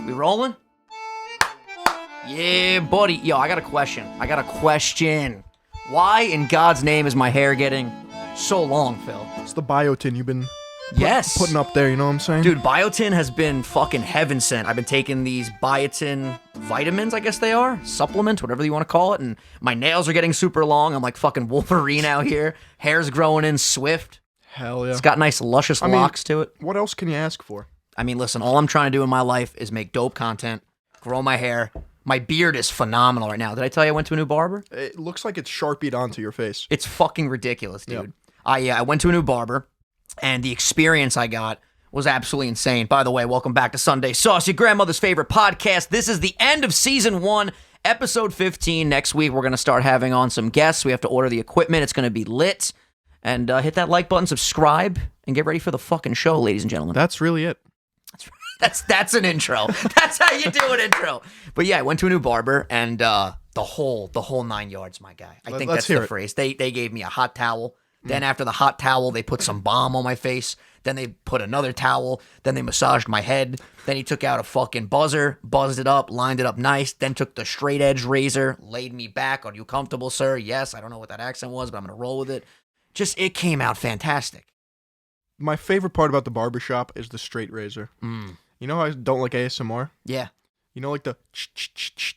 We rolling? Yeah, buddy. Yo, I got a question. Why in God's name is my hair getting so long, Phil? It's the biotin you've been putting up there, you know what I'm saying? Dude, biotin has been fucking heaven sent. I've been taking these biotin vitamins, I guess they are, supplements, whatever you want to call it, and my nails are getting super long. I'm like fucking Wolverine out here. Hair's growing in swift. Hell yeah. It's got nice luscious locks to it. What else can you ask for? I mean, listen, all I'm trying to do in my life is make dope content, grow my hair. My beard is phenomenal right now. Did I tell you I went to a new barber? It looks like it's Sharpied onto your face. It's fucking ridiculous, dude. Yep. I went to a new barber, and the experience I got was absolutely insane. By the way, welcome back to Sunday Sauce, your grandmother's favorite podcast. This is the end of Season 1, Episode 15. Next week, we're going to start having on some guests. We have to order the equipment. It's going to be lit. And hit that like button, subscribe, and get ready for the fucking show, ladies and gentlemen. That's really it. That's an intro. That's how you do an intro. But yeah, I went to a new barber, and the whole 9 yards, my guy. I think that's the phrase. They gave me a hot towel. Then after the hot towel, they put some balm on my face. Then they put another towel. Then they massaged my head. Then he took out a fucking buzzer, buzzed it up, lined it up nice. Then took the straight edge razor, laid me back. Are you comfortable, sir? Yes. I don't know what that accent was, but I'm going to roll with it. Just, it came out fantastic. My favorite part about the barbershop is the straight razor. You know how I don't like ASMR? Yeah. You know, like the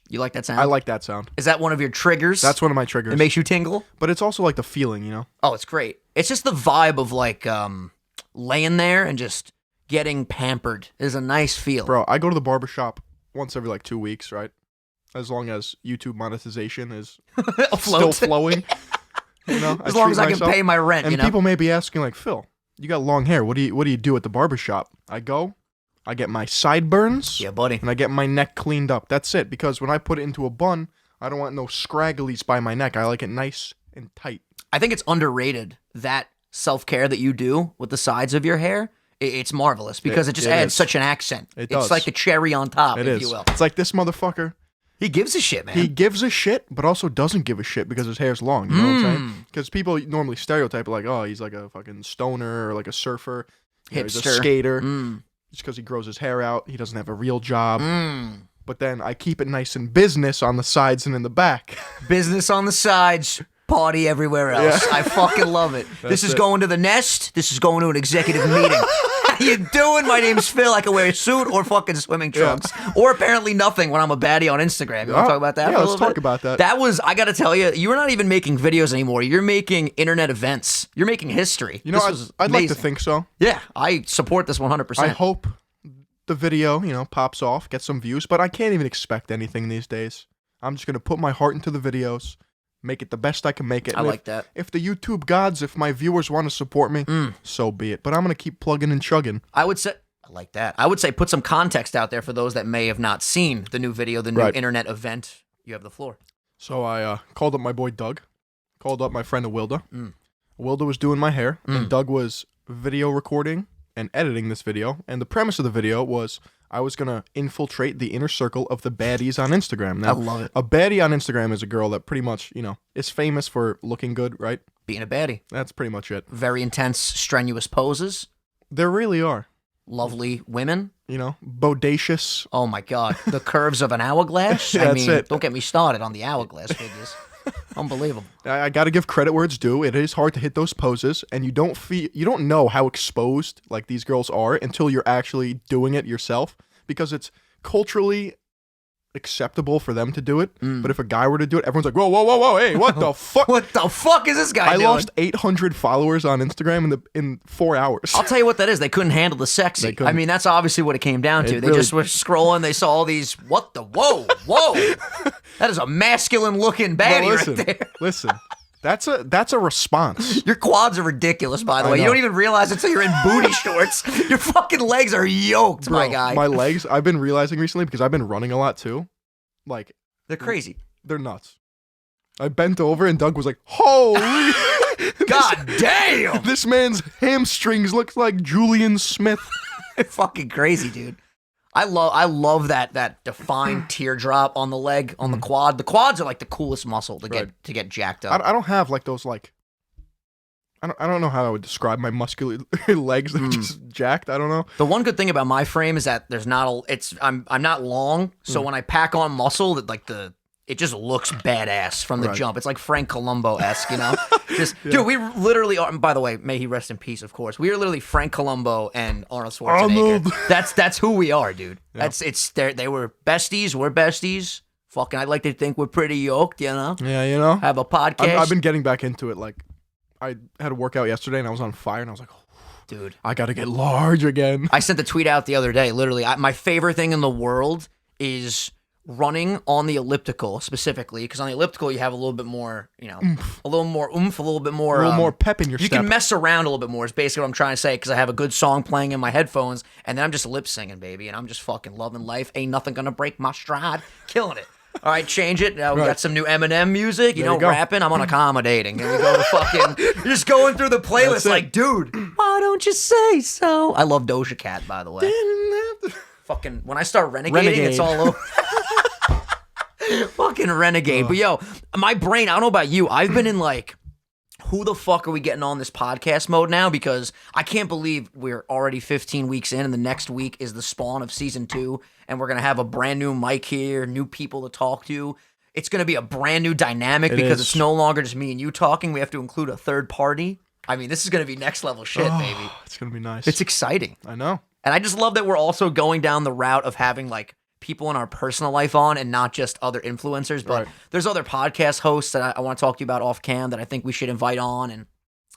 You like that sound? I like that sound. Is that one of your triggers? That's one of my triggers. It makes you tingle? But it's also like the feeling, you know? Oh, it's great. It's just the vibe of like laying there and just getting pampered is a nice feel. Bro, I go to the barbershop once every like 2 weeks, right? As long as YouTube monetization is still flowing. You know, as long as I can pay my rent, and you know? People may be asking like, Phil, you got long hair. What do you do at the barbershop? I get my sideburns. Yeah, buddy. And I get my neck cleaned up. That's it. Because when I put it into a bun, I don't want no scragglies by my neck. I like it nice and tight. I think it's underrated, that self-care that you do with the sides of your hair. It's marvelous because it just adds such an accent. It's like the cherry on top, if you will. It's like this motherfucker. He gives a shit, man. He gives a shit, but also doesn't give a shit because his hair's long. You know what I'm saying? Because people normally stereotype like, oh, he's like a fucking stoner or like a surfer. You know, he's a skater. Just because he grows his hair out, he doesn't have a real job. But then I keep it nice and business on the sides and in the back. Business on the sides, party everywhere else. Yeah. I fucking love it. This is going to the nest. This is going to an executive meeting. How you doing? My name's Phil. I can wear a suit or fucking swimming trunks. Or apparently nothing when I'm a baddie on Instagram. You want to talk about that? Yeah, let's talk about that. That was, I got to tell you, you're not even making videos anymore. You're making internet events. You're making history. You know, I'd like to think so. Yeah, I support this 100%. I hope the video, you know, pops off, gets some views, but I can't even expect anything these days. I'm just going to put my heart into the videos, make it the best I can make it. I like that. If the YouTube gods, if my viewers want to support me, so be it. But I'm going to keep plugging and chugging. I like that. I would say put some context out there for those that may have not seen the new video, the new internet event. You have the floor. So I called up my boy Doug, called up my friend Awilda. Awilda was doing my hair, and Doug was video recording and editing this video. And the premise of the video was I was going to infiltrate the inner circle of the baddies on Instagram. Now, I love it. A baddie on Instagram is a girl that pretty much, you know, is famous for looking good, right? Being a baddie. That's pretty much it. Very intense, strenuous poses. There really are. Lovely women. You know, bodacious. Oh my God. The curves of an hourglass. Yeah, I that's mean, it. Don't get me started on the hourglass figures. Unbelievable. I got to give credit where it's due. It is hard to hit those poses, and you don't know how exposed like these girls are until you're actually doing it yourself, because it's culturally acceptable for them to do it. But if a guy were to do it, everyone's like, whoa, whoa, whoa, whoa, hey, what the fuck? What the fuck is this guy doing? I lost 800 followers on Instagram in 4 hours. I'll tell you what that is. They couldn't handle the sexy. I mean, that's obviously what it came down to. They really just were scrolling. They saw all these, what the, whoa. That is a masculine looking baddie right there. Listen. That's a response. Your quads are ridiculous, by the way. You don't even realize it until you're in booty shorts. Your fucking legs are yoked, Bro, my guy. My legs, I've been realizing recently, because I've been running a lot too. Like, they're crazy. They're nuts. I bent over and Doug was like, holy. God damn. This man's hamstrings look like Julian Smith. Fucking crazy, dude. I love that defined teardrop on the leg, on the quad. The quads are like the coolest muscle to get jacked up. I don't have like those like I don't know how I would describe my muscular legs. They're just jacked. I don't know. The one good thing about my frame is that there's not I'm not long, so when I pack on muscle, it just looks badass from the jump. It's like Frank Columbo-esque, you know? Dude, we literally are, by the way, may he rest in peace, of course. We are literally Frank Columbo and Arnold Schwarzenegger. That's who we are, dude. Yeah. They were besties, we're besties. Fucking, I'd like to think we're pretty yoked, you know? Yeah, you know? Have a podcast. I've been getting back into it. Like, I had a workout yesterday and I was on fire and I was like, dude, I gotta get large again. I sent the tweet out the other day. Literally, my favorite thing in the world is running on the elliptical specifically, because on the elliptical you have a little bit more, you know, a little more oomph, a little bit more pep in your step. You can mess around a little bit more is basically what I'm trying to say, because I have a good song playing in my headphones and then I'm just lip singing, baby, and I'm just fucking loving life. Ain't nothing gonna break my stride. Killing it. All right, change it. Now we got some new Eminem music, you know, rapping. I'm on accommodating. And we go to fucking, you're just going through the playlist like, dude, why don't you say so? I love Doja Cat, by the way. Fucking, when I start Renegade. It's all over. Fucking Renegade. But yo, my brain, I don't know about you, I've been in like, who the fuck are we getting on this podcast mode now? Because I can't believe we're already 15 weeks in and the next week is the spawn of season 2 and we're going to have a brand new mic here, new people to talk to. It's going to be a brand new dynamic because it's no longer just me and you talking. We have to include a third party. I mean, this is going to be next level shit, baby. It's going to be nice. It's exciting. I know. And I just love that we're also going down the route of having like people in our personal life on and not just other influencers, but there's other podcast hosts that I want to talk to you about off cam that I think we should invite on. And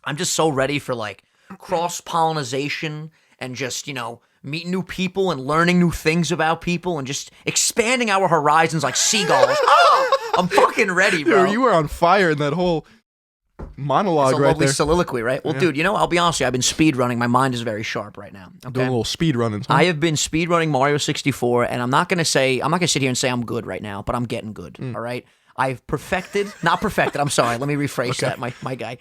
I'm just so ready for like cross-pollination and just, you know, meeting new people and learning new things about people and just expanding our horizons like seagulls. I'm fucking ready, bro. Dude, you were on fire in that whole monologue right there. Soliloquy, right? Well, dude, you know, I'll be honest with you, I've been speed running. My mind is very sharp right now. Okay? Doing a little speed running. Huh? I have been speed running Mario 64, and I'm not gonna sit here and say I'm good right now, but I'm getting good. All right, I've not perfected. I'm sorry. Let me rephrase that, my guy.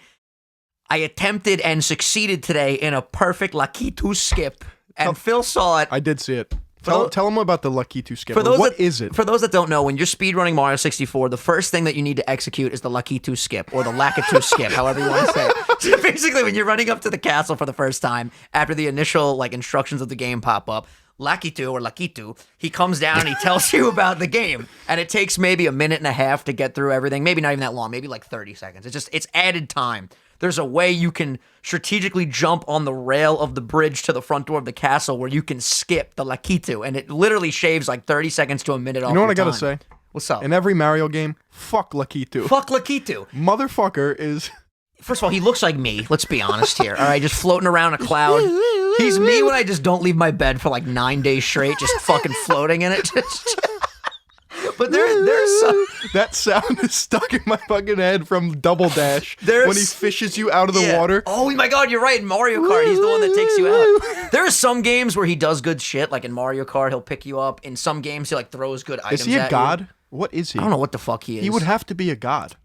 I attempted and succeeded today in a perfect Lakitu skip, and Phil saw it. I did see it. Tell them about the Lakitu skip. What is it? For those that don't know, when you're speedrunning Mario 64, the first thing that you need to execute is the Lakitu skip, or the Lakitu skip, however you want to say it. So basically, when you're running up to the castle for the first time, after the initial like instructions of the game pop up, Lakitu, he comes down and he tells you about the game. And it takes maybe a minute and a half to get through everything. Maybe not even that long, maybe like 30 seconds. It's added time. There's a way you can strategically jump on the rail of the bridge to the front door of the castle where you can skip the Lakitu, and it literally shaves like 30 seconds to a minute off your time. You know what I gotta say? What's up? In every Mario game, fuck Lakitu. Fuck Lakitu. Motherfucker is... First of all, he looks like me. Let's be honest here. All right, just floating around a cloud. He's me when I just don't leave my bed for like 9 days straight, just fucking floating in it. But there's some... That sound is stuck in my fucking head from Double Dash when he fishes you out of the water. Oh my god, you're right. In Mario Kart, he's the one that takes you out. There are some games where he does good shit. Like in Mario Kart, he'll pick you up. In some games, he like throws good items at you. Is he a god? What is he? I don't know what the fuck he is. He would have to be a god.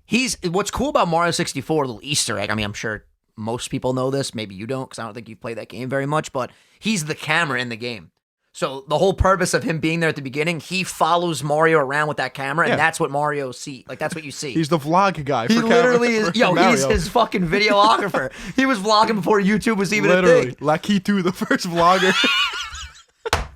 What's cool about Mario 64, a little Easter egg. I mean, I'm sure most people know this. Maybe you don't, because I don't think you've played that game very much. But he's the camera in the game. So the whole purpose of him being there at the beginning, he follows Mario around with that camera, and that's what Mario sees. Like, that's what you see. He's the vlog guy. He literally is. He's his fucking videographer. He was vlogging before YouTube was even a thing. Lakitu, the first vlogger.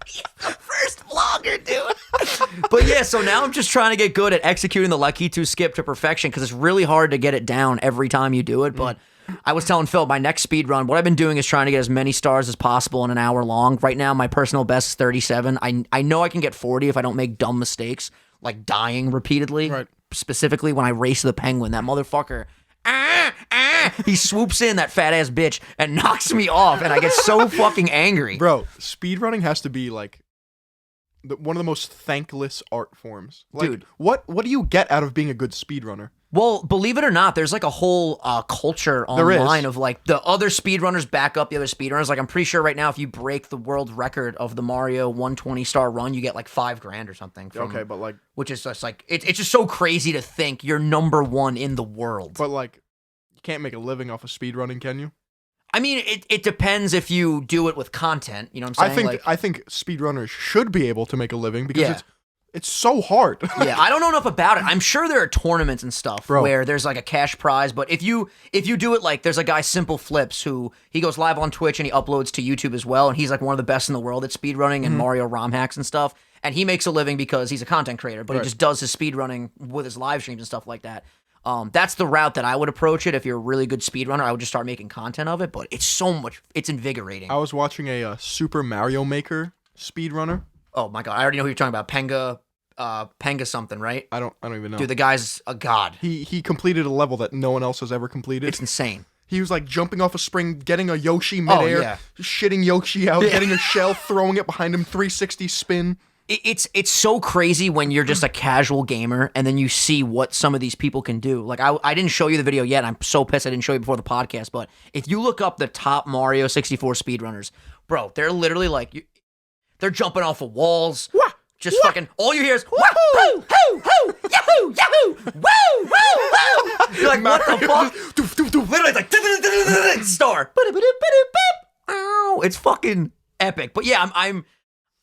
He's the first vlogger, dude. But yeah, so now I'm just trying to get good at executing the Lakitu skip to perfection, because it's really hard to get it down every time you do it, but... I was telling Phil, my next speed run, what I've been doing is trying to get as many stars as possible in an hour long. Right now, my personal best is 37. I know I can get 40 if I don't make dumb mistakes, like dying repeatedly. Right. Specifically when I race the penguin. That motherfucker, he swoops in, that fat-ass bitch, and knocks me off, and I get so fucking angry. Bro, speedrunning has to be, like, one of the most thankless art forms. Like, dude. What do you get out of being a good speedrunner? Well, believe it or not, there's like a whole culture online of like the other speedrunners back up the other speedrunners. Like I'm pretty sure right now if you break the world record of the Mario 120 star run, you get like $5,000 or something. Okay, but like... Which is just like, it's just so crazy to think you're number one in the world. But like, you can't make a living off of speedrunning, can you? I mean, it depends if you do it with content, you know what I'm saying? I think speedrunners should be able to make a living because It's so hard. Yeah, I don't know enough about it. I'm sure there are tournaments and stuff where there's like a cash prize, but if you do it like there's a guy Simple Flips who he goes live on Twitch and he uploads to YouTube as well, and he's like one of the best in the world at speedrunning and Mario ROM hacks and stuff. And he makes a living because he's a content creator, but he just does his speedrunning with his live streams and stuff like that. That's the route that I would approach it. If you're a really good speedrunner, I would just start making content of it, but it's invigorating. I was watching a Super Mario Maker speedrunner. Oh my god, I already know who you're talking about. Penga something, right? I don't even know. Dude, the guy's a god. He completed a level that no one else has ever completed. It's insane. He was like jumping off a spring, getting a Yoshi midair, shitting Yoshi out, getting a shell, throwing it behind him, 360 spin. It's so crazy when you're just a casual gamer and then you see what some of these people can do. Like, I didn't show you the video yet. I'm so pissed I didn't show you before the podcast. But if you look up the top Mario 64 speedrunners, bro, they're literally like, they're jumping off of walls. Just fucking, all you hear is, woo, hoo, hoo, yahoo, yahoo, woo, woo, woo. You're like, what the fuck? Literally, it's like, star. Ow, it's fucking epic. But yeah,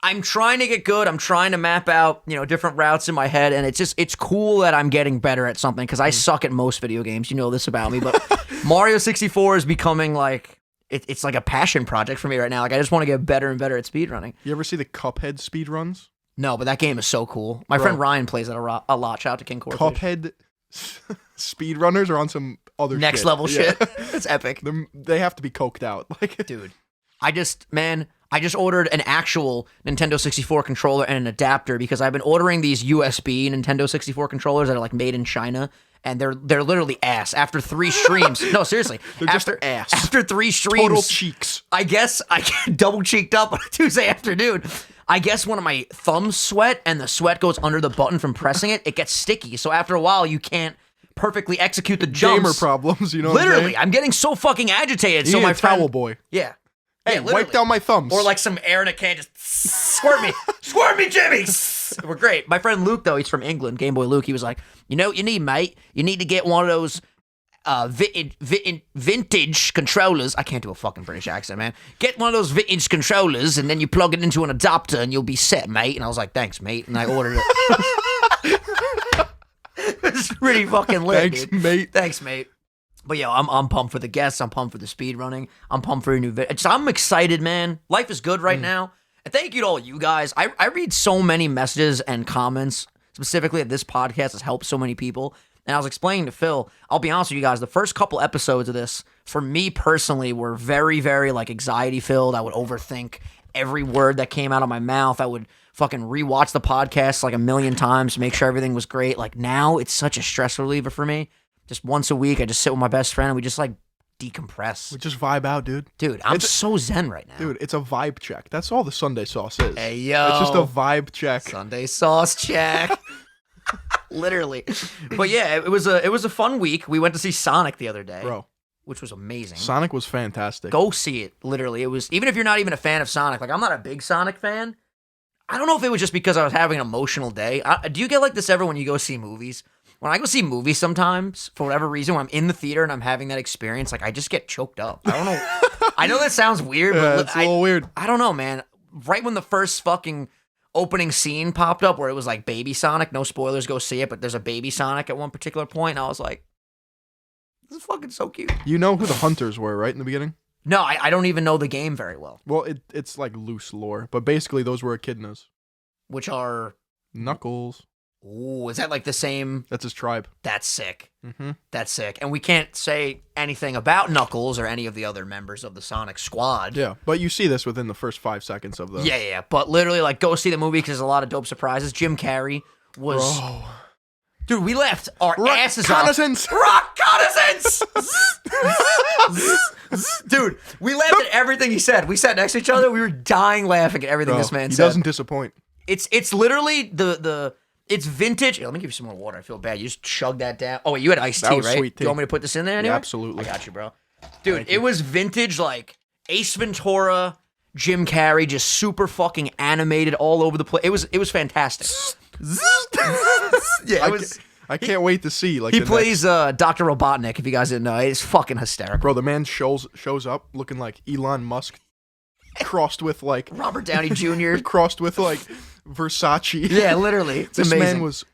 I'm trying to get good. I'm trying to map out, different routes in my head, and it's cool that I'm getting better at something, because I suck at most video games. You know this about me, but Mario 64 is becoming like, it's like a passion project for me right now. Like, I just want to get better and better at speedrunning. You ever see the Cuphead speedruns? No, but that game is so cool. My friend Ryan plays that a lot. Shout out to King Corfish. Cuphead speedrunners are on some other next level shit. It's epic. They have to be coked out. Like, dude, I just ordered an actual Nintendo 64 controller and an adapter, because I've been ordering these USB Nintendo 64 controllers that are like made in China, and they're literally ass. After 3 streams, no, seriously, they're just ass. After 3 streams, total cheeks. I guess I get double cheeked up on a Tuesday afternoon. I guess one of my thumbs sweat, and the sweat goes under the button from pressing it. It gets sticky, so after a while, you can't perfectly execute the jumps. Gamer problems, you know. Literally, I'm getting so fucking agitated. You so need my a towel boy. Yeah. Hey, wipe down my thumbs. Or like some air in a can, just squirt me, Jimmy. We're great. My friend Luke, though, he's from England, Game Boy Luke, he was like, you know what you need, mate? You need to get one of those vintage controllers. I can't do a fucking British accent, man. Get one of those vintage controllers, and then you plug it into an adapter, and you'll be set, mate. And I was like, thanks, mate. And I ordered it. It's pretty fucking lit, thanks, dude. Mate. Thanks, mate. But yeah, I'm pumped for the guests. I'm pumped for the speedrunning. I'm pumped for a new video. I'm excited, man. Life is good right now. And thank you to all you guys. I read so many messages and comments, specifically that this podcast has helped so many people. And I was explaining to Phil, I'll be honest with you guys, the first couple episodes of this, for me personally, were very, very like anxiety filled. I would overthink every word that came out of my mouth. I would fucking rewatch the podcast like a million times to make sure everything was great. Like, now it's such a stress reliever for me. Just once a week, I just sit with my best friend and we just like decompress. We just vibe out, dude. Dude, I'm so zen right now. Dude, it's a vibe check. That's all the Sunday sauce is. Hey, yo. It's just a vibe check. Sunday sauce check. Literally. But yeah, it was a fun week. We went to see Sonic the other day. Bro. Which was amazing. Sonic was fantastic. Go see it, literally. It was, even if you're not even a fan of Sonic, like, I'm not a big Sonic fan. I don't know if it was just because I was having an emotional day. Do you get like this ever when you go see movies? When I go see movies sometimes, for whatever reason, when I'm in the theater and I'm having that experience, like, I just get choked up. I don't know. I know that sounds weird, but it's a little weird. I don't know, man. Right when the first fucking opening scene popped up where it was like Baby Sonic, no spoilers, go see it, but there's a Baby Sonic at one particular point, and I was like, this is fucking so cute. You know who the hunters were, right, in the beginning? No, I don't even know the game very well. Well, it's like loose lore, but basically those were echidnas. Which are? Knuckles. Ooh, is that like the same? That's his tribe. That's sick. Mm-hmm. That's sick. And we can't say anything about Knuckles or any of the other members of the Sonic squad. Yeah, but you see this within the first 5 seconds of the... Yeah. But literally, like, go see the movie because there's a lot of dope surprises. Jim Carrey was... Bro. Dude, we left our asses off. Reconnaissance! Dude, we laughed at everything he said. We sat next to each other. We were dying laughing at everything this man said. He doesn't disappoint. It's literally it's vintage. Here, let me give you some more water. I feel bad. You just chugged that down. Oh, wait, you had iced tea, right? Sweet tea. Do you want me to put this in there anyway? Yeah, absolutely. I got you, bro. Dude, it was vintage, like Ace Ventura, Jim Carrey, just super fucking animated all over the place. It was fantastic. Yeah, it was. I can't wait to see. Like, he plays Dr. Robotnik. If you guys didn't know, it's fucking hysterical. Bro, the man shows up looking like Elon Musk, crossed with like Robert Downey Jr. crossed with like Versace. Yeah, literally. It's this amazing. man was...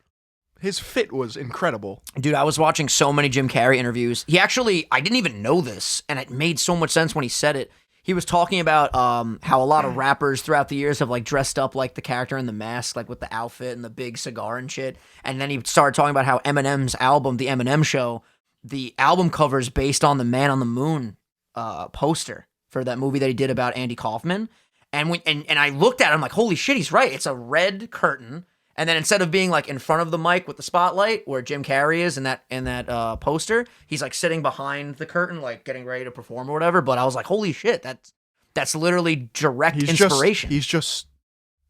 His fit was incredible. Dude, I was watching so many Jim Carrey interviews. He actually, I didn't even know this, and it made so much sense when he said it. He was talking about how a lot of rappers throughout the years have like dressed up like the character in The Mask, like with the outfit and the big cigar and shit. And then he started talking about how Eminem's album, The Eminem Show, the album cover is based on the Man on the Moon poster for that movie that he did about Andy Kaufman. And when and I looked at it, I'm like, holy shit, he's right. It's a red curtain. And then instead of being like in front of the mic with the spotlight where Jim Carrey is in that poster, he's like sitting behind the curtain, like getting ready to perform or whatever. But I was like, holy shit, that's literally direct inspiration. He's just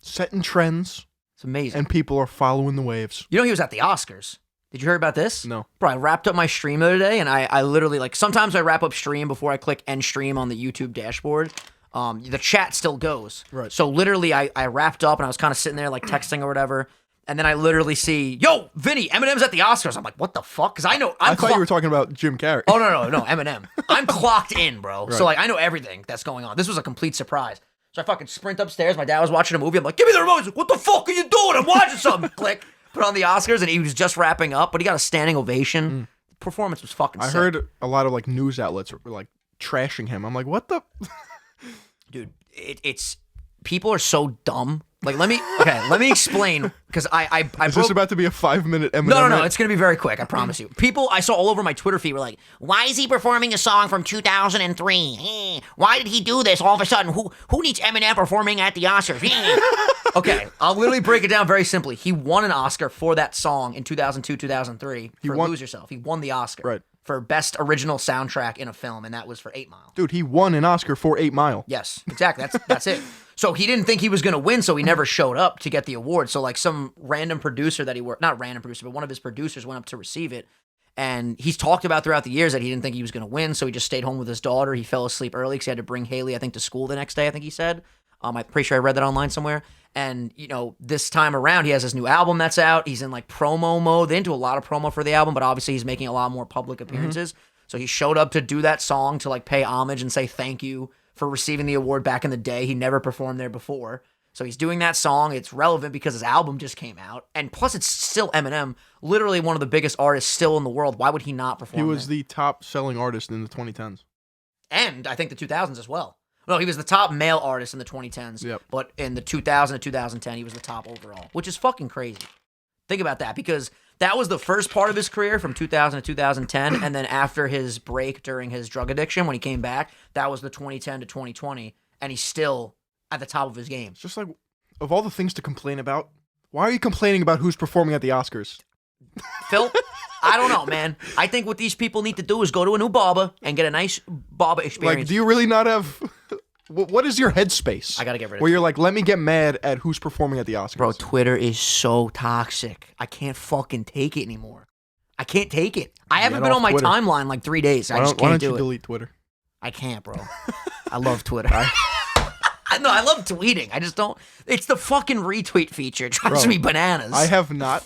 setting trends. It's amazing. And people are following the waves. You know, he was at the Oscars. Did you hear about this? No. Bro, I wrapped up my stream the other day, and I literally, like, sometimes I wrap up stream before I click end stream on the YouTube dashboard. The chat still goes. Right. So literally, I wrapped up, and I was kind of sitting there, like, texting or whatever, and then I literally see, yo, Vinny, Eminem's at the Oscars. I'm like, what the fuck? Because I know... I thought you were talking about Jim Carrey. Oh, no, Eminem. I'm clocked in, bro. Right. So, like, I know everything that's going on. This was a complete surprise. So I fucking sprint upstairs. My dad was watching a movie. I'm like, give me the remote. He's like, what the fuck are you doing? I'm watching something. Click. Put on the Oscars, and he was just wrapping up, but he got a standing ovation. The performance was fucking sick. I heard a lot of, like, news outlets were, like, trashing him. I'm like, what the... Dude, it's... People are so dumb. Like, let me explain, because I Is this about to be a 5-minute Eminem? No, it's going to be very quick, I promise you. People I saw all over my Twitter feed were like, why is he performing a song from 2003? Why did he do this all of a sudden? Who needs Eminem performing at the Oscars? Okay, I'll literally break it down very simply. He won an Oscar for that song in 2002, 2003 for Lose Yourself. He won the Oscar. Right. For best original soundtrack in a film, and that was for 8 Mile. Dude, he won an Oscar for 8 Mile. Yes, exactly. That's it. So he didn't think he was going to win, so he never showed up to get the award. So like some random producer that he worked, not random producer, but one of his producers went up to receive it. And he's talked about throughout the years that he didn't think he was going to win, so he just stayed home with his daughter. He fell asleep early because he had to bring Haley, I think, to school the next day, I think he said. I'm pretty sure I read that online somewhere. And, you know, this time around, he has his new album that's out. He's in, like, promo mode. They didn't do a lot of promo for the album, but obviously he's making a lot more public appearances. Mm-hmm. So he showed up to do that song to, like, pay homage and say thank you for receiving the award back in the day. He never performed there before. So he's doing that song. It's relevant because his album just came out. And plus, it's still Eminem, literally one of the biggest artists still in the world. Why would he not perform He was the top-selling artist in the 2010s. And I think the 2000s as well. No, he was the top male artist in the 2010s. Yep. But in the 2000 to 2010, he was the top overall, which is fucking crazy. Think about that, because that was the first part of his career from 2000 to 2010, and then after his break during his drug addiction, when he came back, that was the 2010 to 2020, and he's still at the top of his game. It's just like, of all the things to complain about, why are you complaining about who's performing at the Oscars? Phil, I don't know, man. I think what these people need to do is go to a new barber and get a nice barber experience. Like, do you really not have... What is your headspace? I gotta get rid of where you're like, let me get mad at who's performing at the Oscars. Bro, Twitter is so toxic. I can't fucking take it anymore. I can't take it. I haven't been on my timeline like 3 days. I just can't do it. Why don't you delete Twitter? I can't, bro. I love Twitter. No, I love tweeting. I just don't. It's the fucking retweet feature. It drives me bananas. I have not.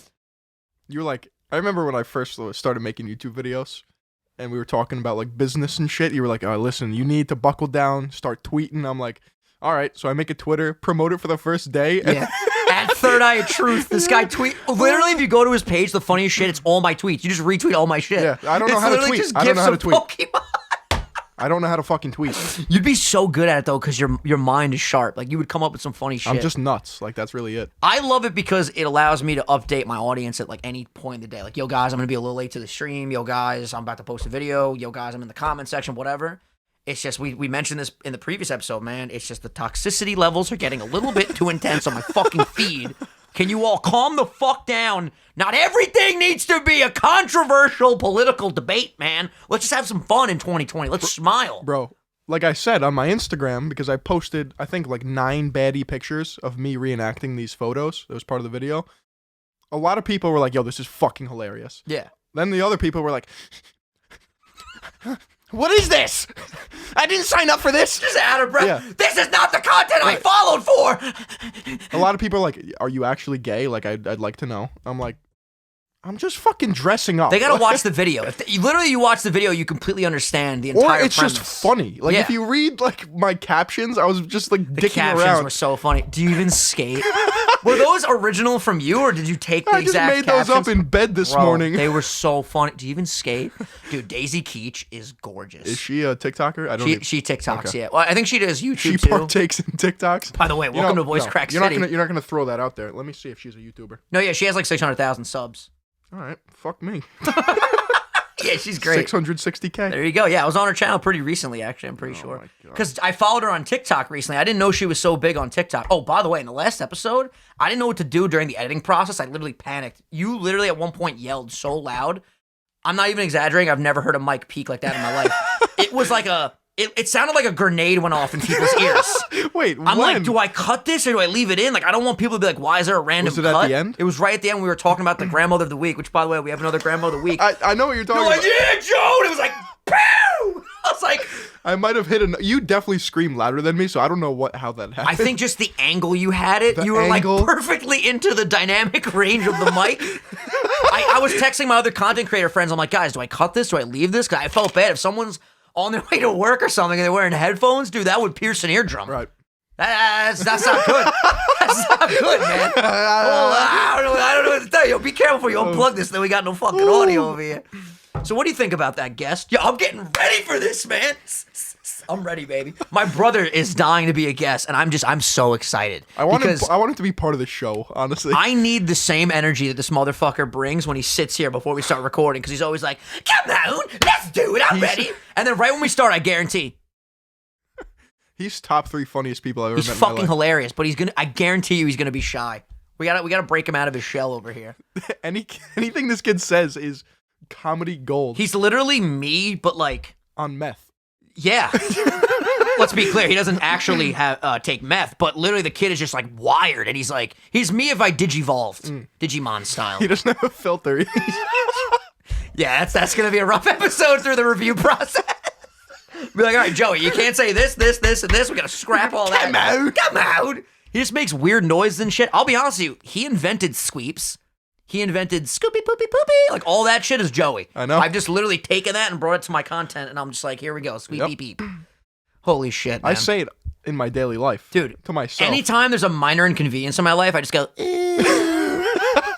You're like, I remember when I first started making YouTube videos, and we were talking about like business and shit. You were like, oh, listen, you need to buckle down, start tweeting. I'm like, all right. So I make a Twitter, promote it for the first day. Yeah. At Third Eye of Truth, this guy tweet. Literally, if you go to his page, the funniest shit, it's all my tweets. You just retweet all my shit. Yeah, I don't know how to tweet. I don't know how to tweet. Pokemon. I don't know how to fucking tweet. You'd be so good at it, though, because your mind is sharp. Like, you would come up with some funny shit. I'm just nuts. Like, that's really it. I love it because it allows me to update my audience at, like, any point in the day. Like, yo, guys, I'm going to be a little late to the stream. Yo, guys, I'm about to post a video. Yo, guys, I'm in the comment section, whatever. It's just, we mentioned this in the previous episode, man. It's just the toxicity levels are getting a little bit too intense on my fucking feed. Can you all calm the fuck down? Not everything needs to be a controversial political debate, man. Let's just have some fun in 2020. Let's smile. Bro, like I said on my Instagram, because I posted, I think, like 9 baddie pictures of me reenacting these photos. That was part of the video. A lot of people were like, yo, this is fucking hilarious. Yeah. Then the other people were like, what is this? I didn't sign up for this. Just out of breath. Yeah. This is not the content I followed for. A lot of people are like, are you actually gay? Like, I'd like to know. I'm like, I'm just fucking dressing up. They gotta watch the video. If you watch the video, you completely understand the entire Or it's premise. just funny. Like, if you read, like, my captions, I was just, like, dicking around. The captions were so funny. Do you even skate? Were those original from you, or did you take the exact I just made those up in bed this morning. They were so funny. Do you even skate? Dude, Daisy Keach is gorgeous. Is she a TikToker? I don't. She TikToks, yeah. Well, I think she does YouTube She too. partakes in TikToks. By the way, welcome to Voice Crack City. You're not gonna throw that out there. Let me see if she's a YouTuber. No, yeah, she has like 600,000 subs. All right, fuck me. Yeah, she's great. 660K. There you go. Yeah, I was on her channel pretty recently, actually, I'm pretty sure. Because I followed her on TikTok recently. I didn't know she was so big on TikTok. Oh, by the way, in the last episode, I didn't know what to do during the editing process. I literally panicked. You literally at one point yelled so loud. I'm not even exaggerating. I've never heard a mic peak like that in my life. It was like it sounded like a grenade went off in people's ears. Wait, I'm like, do I cut this or do I leave it in? Like, I don't want people to be like, why is there a random cut? Was it at the end? It was right at the end. We were talking about the grandmother of the week, which, by the way, we have another grandmother of the week. I know what you're talking about. Like, yeah, Joe! And it was like, pow! I was like... I might have hit you definitely screamed louder than me, so I don't know how that happened. I think just the angle you had it, you were like perfectly into the dynamic range of the mic. I was texting my other content creator friends. I'm like, guys, do I cut this? Do I leave this? Because I felt bad if someone's on their way to work or something and they're wearing headphones, dude, that would pierce an eardrum. Right. That's not good. That's not good, man. I don't know what to tell you. Be careful before you unplug this, then we got no fucking audio over here. So what do you think about that, guest? Yeah, I'm getting ready for this, man. I'm ready, baby. My brother is dying to be a guest, and I'm so excited. I want him to be part of the show, honestly. I need the same energy that this motherfucker brings when he sits here before we start recording, because he's always like, come on, let's do it, I'm ready. And then right when we start, I guarantee. He's top 3 funniest people I've ever met in my life. He's fucking hilarious, but I guarantee you he's gonna be shy. We gotta break him out of his shell over here. Anything this kid says is comedy gold. He's literally me, but like on meth. Yeah. Let's be clear. He doesn't actually take meth, but literally the kid is just like wired, and he's me if I digivolved, Digimon style. He doesn't have a filter. Yeah, that's gonna be a rough episode through the review process. Be like, all right, Joey, you can't say this, this, this, and this. We gotta scrap all that. Come out. He just makes weird noises and shit. I'll be honest with you. He invented squeeps. He invented Scoopy Poopy Poopy. Like, all that shit is Joey. I know. I've just literally taken that and brought it to my content, and I'm just like, here we go. Squeep, beep, beep. Holy shit, man. I say it in my daily life. Dude. To myself. Anytime there's a minor inconvenience in my life, I just go,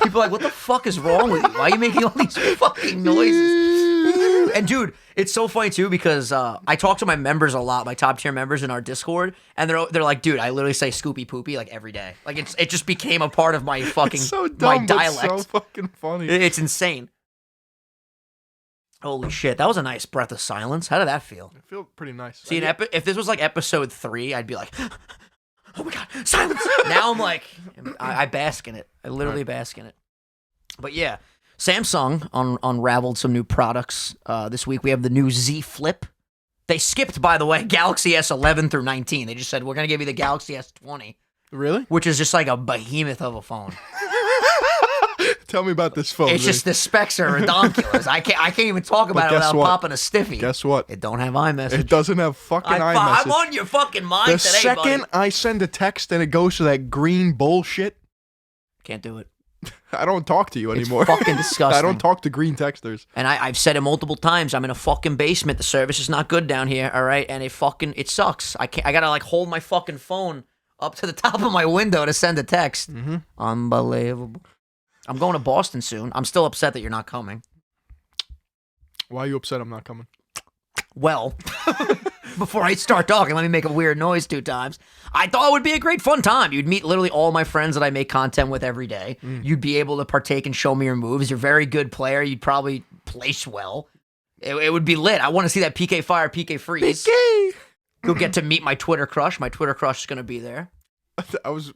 People are like, what the fuck is wrong with you? Why are you making all these fucking noises? And dude, it's so funny too because I talk to my members a lot, my top tier members in our Discord, and they're like, dude, I literally say Scoopy Poopy like every day. Like it just became a part of my fucking so dumb, my dialect. But so fucking funny. It's insane. Holy shit, that was a nice breath of silence. How did that feel? It felt pretty nice. See, if this was like episode 3, I'd be like, oh my god, silence. Now I'm like, I bask in it. I literally bask in it. But yeah, Samsung unraveled some new products this week. We have the new Z Flip. They skipped, by the way, Galaxy S11 through 19. They just said, we're going to give you the Galaxy S20. Really? Which is just like a behemoth of a phone. Tell me about this phone. It's just the specs are redonkulous. I can't even talk about it without popping a stiffy. Guess what? It don't have iMessage. It doesn't have fucking iMessage. I'm on your fucking mind today, buddy. The second I send a text and it goes to that green bullshit. Can't do it. I don't talk to you anymore. It's fucking disgusting. I don't talk to green texters. And I've said it multiple times. I'm in a fucking basement. The service is not good down here, all right? And it sucks. I gotta like hold my fucking phone up to the top of my window to send a text. Mm-hmm. Unbelievable. I'm going to Boston soon. I'm still upset that you're not coming. Why are you upset I'm not coming? Well, before I start talking, let me make a weird noise 2 times. I thought it would be a great fun time. You'd meet literally all my friends that I make content with every day. You'd be able to partake and show me your moves. You're a very good player. You'd probably place well. It would be lit. I want to see that PK Fire, PK Freeze. PK! You'll get to meet my Twitter crush. My Twitter crush is going to be there. I was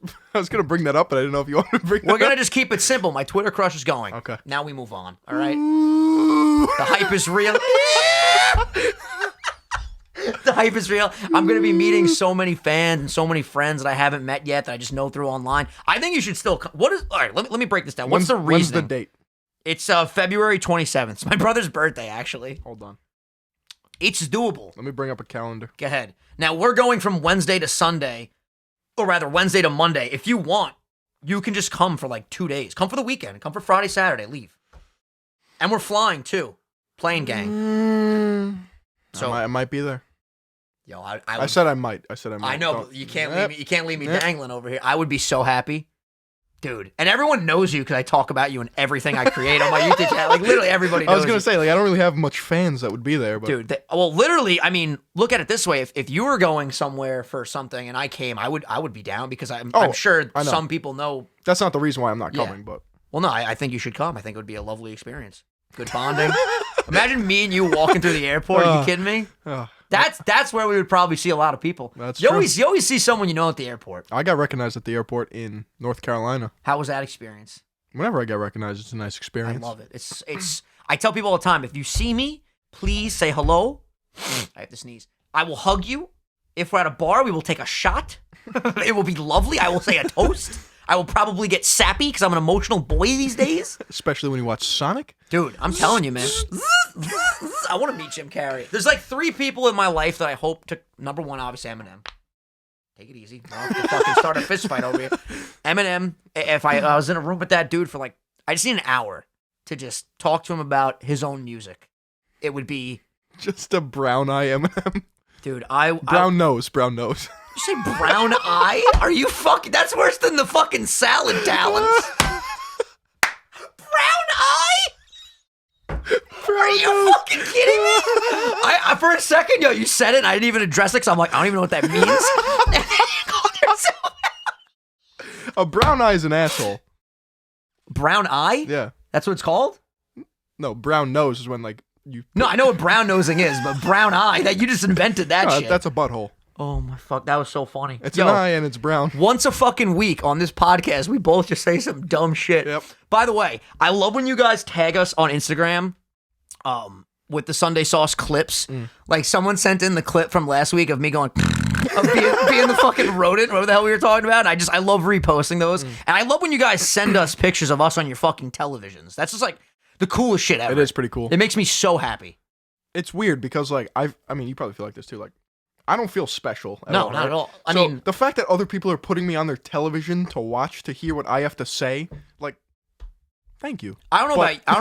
gonna bring that up, but I didn't know if you wanted to bring that up. We're gonna just keep it simple. My Twitter crush is going. Okay. Now we move on. All right. The hype is real. The hype is real. I'm gonna be meeting so many fans and so many friends that I haven't met yet that I just know through online. I think you should still. All right. Let me break this down. What's the reason? When's the date? It's February 27th. It's my brother's birthday, actually. Hold on. It's doable. Let me bring up a calendar. Go ahead. Now we're going from Wednesday to Sunday. Or rather, Wednesday to Monday. If you want, you can just come for like 2 days. Come for the weekend. Come for Friday, Saturday. Leave. And we're flying, too. Plane gang. So I might be there. Yo, I said I might. I know, but you can't leave me. You can't leave me dangling over here. I would be so happy. Dude, and everyone knows you because I talk about you in everything I create on my YouTube channel. Like, literally everybody knows I was going to say, like, I don't really have much fans that would be there. But dude, well, literally, I mean, look at it this way. If you were going somewhere for something and I came, I would be down because I'm sure some people know. That's not the reason why I'm not coming, but... Well, no, I think you should come. I think it would be a lovely experience. Good bonding. Imagine me and you walking through the airport. Are you kidding me? That's where we would probably see a lot of people. That's you true. You always see someone you know at the airport. I got recognized at the airport in North Carolina. How was that experience? Whenever I get recognized, it's a nice experience. I love it. It's. I tell people all the time, if you see me, please say hello. I have to sneeze. I will hug you. If we're at a bar, we will take a shot. It will be lovely. I will say a toast. I will probably get sappy because I'm an emotional boy these days. Especially when you watch Sonic. Dude, I'm telling you, man. I want to meet Jim Carrey. There's like 3 people in my life that I hope to... Number 1, obviously, Eminem. Take it easy. I don't have to fucking start a fist fight over here. Eminem, if I was in a room with that dude for like... I just need an hour to just talk to him about his own music. It would be... Just a brown eye Eminem. Dude, brown nose. You say brown eye? Are you fucking... That's worse than the fucking salad talents. Brown eye? Are you fucking kidding me? I for a second, you said it and I didn't even address it because I'm like, I don't even know what that means. A brown eye is an asshole. Brown eye? Yeah. That's what it's called? No, brown nose is when like you... No, I know what brown nosing is, but brown eye, that you just invented that shit. That's a butthole. Oh my fuck, that was so funny. It's an eye and it's brown. Once a fucking week on this podcast, we both just say some dumb shit. Yep. By the way, I love when you guys tag us on Instagram with the Sunday Sauce clips. Like someone sent in the clip from last week of me going of being the fucking rodent, whatever the hell we were talking about. And I love reposting those. And I love when you guys send us pictures of us on your fucking televisions. That's just like the coolest shit ever. It is pretty cool. It makes me so happy. It's weird because like I mean you probably feel like this too, like I don't feel special at No, all, not right? at all. I so mean, the fact that other people are putting me on their television to watch, to hear what I have to say, like, thank you. I don't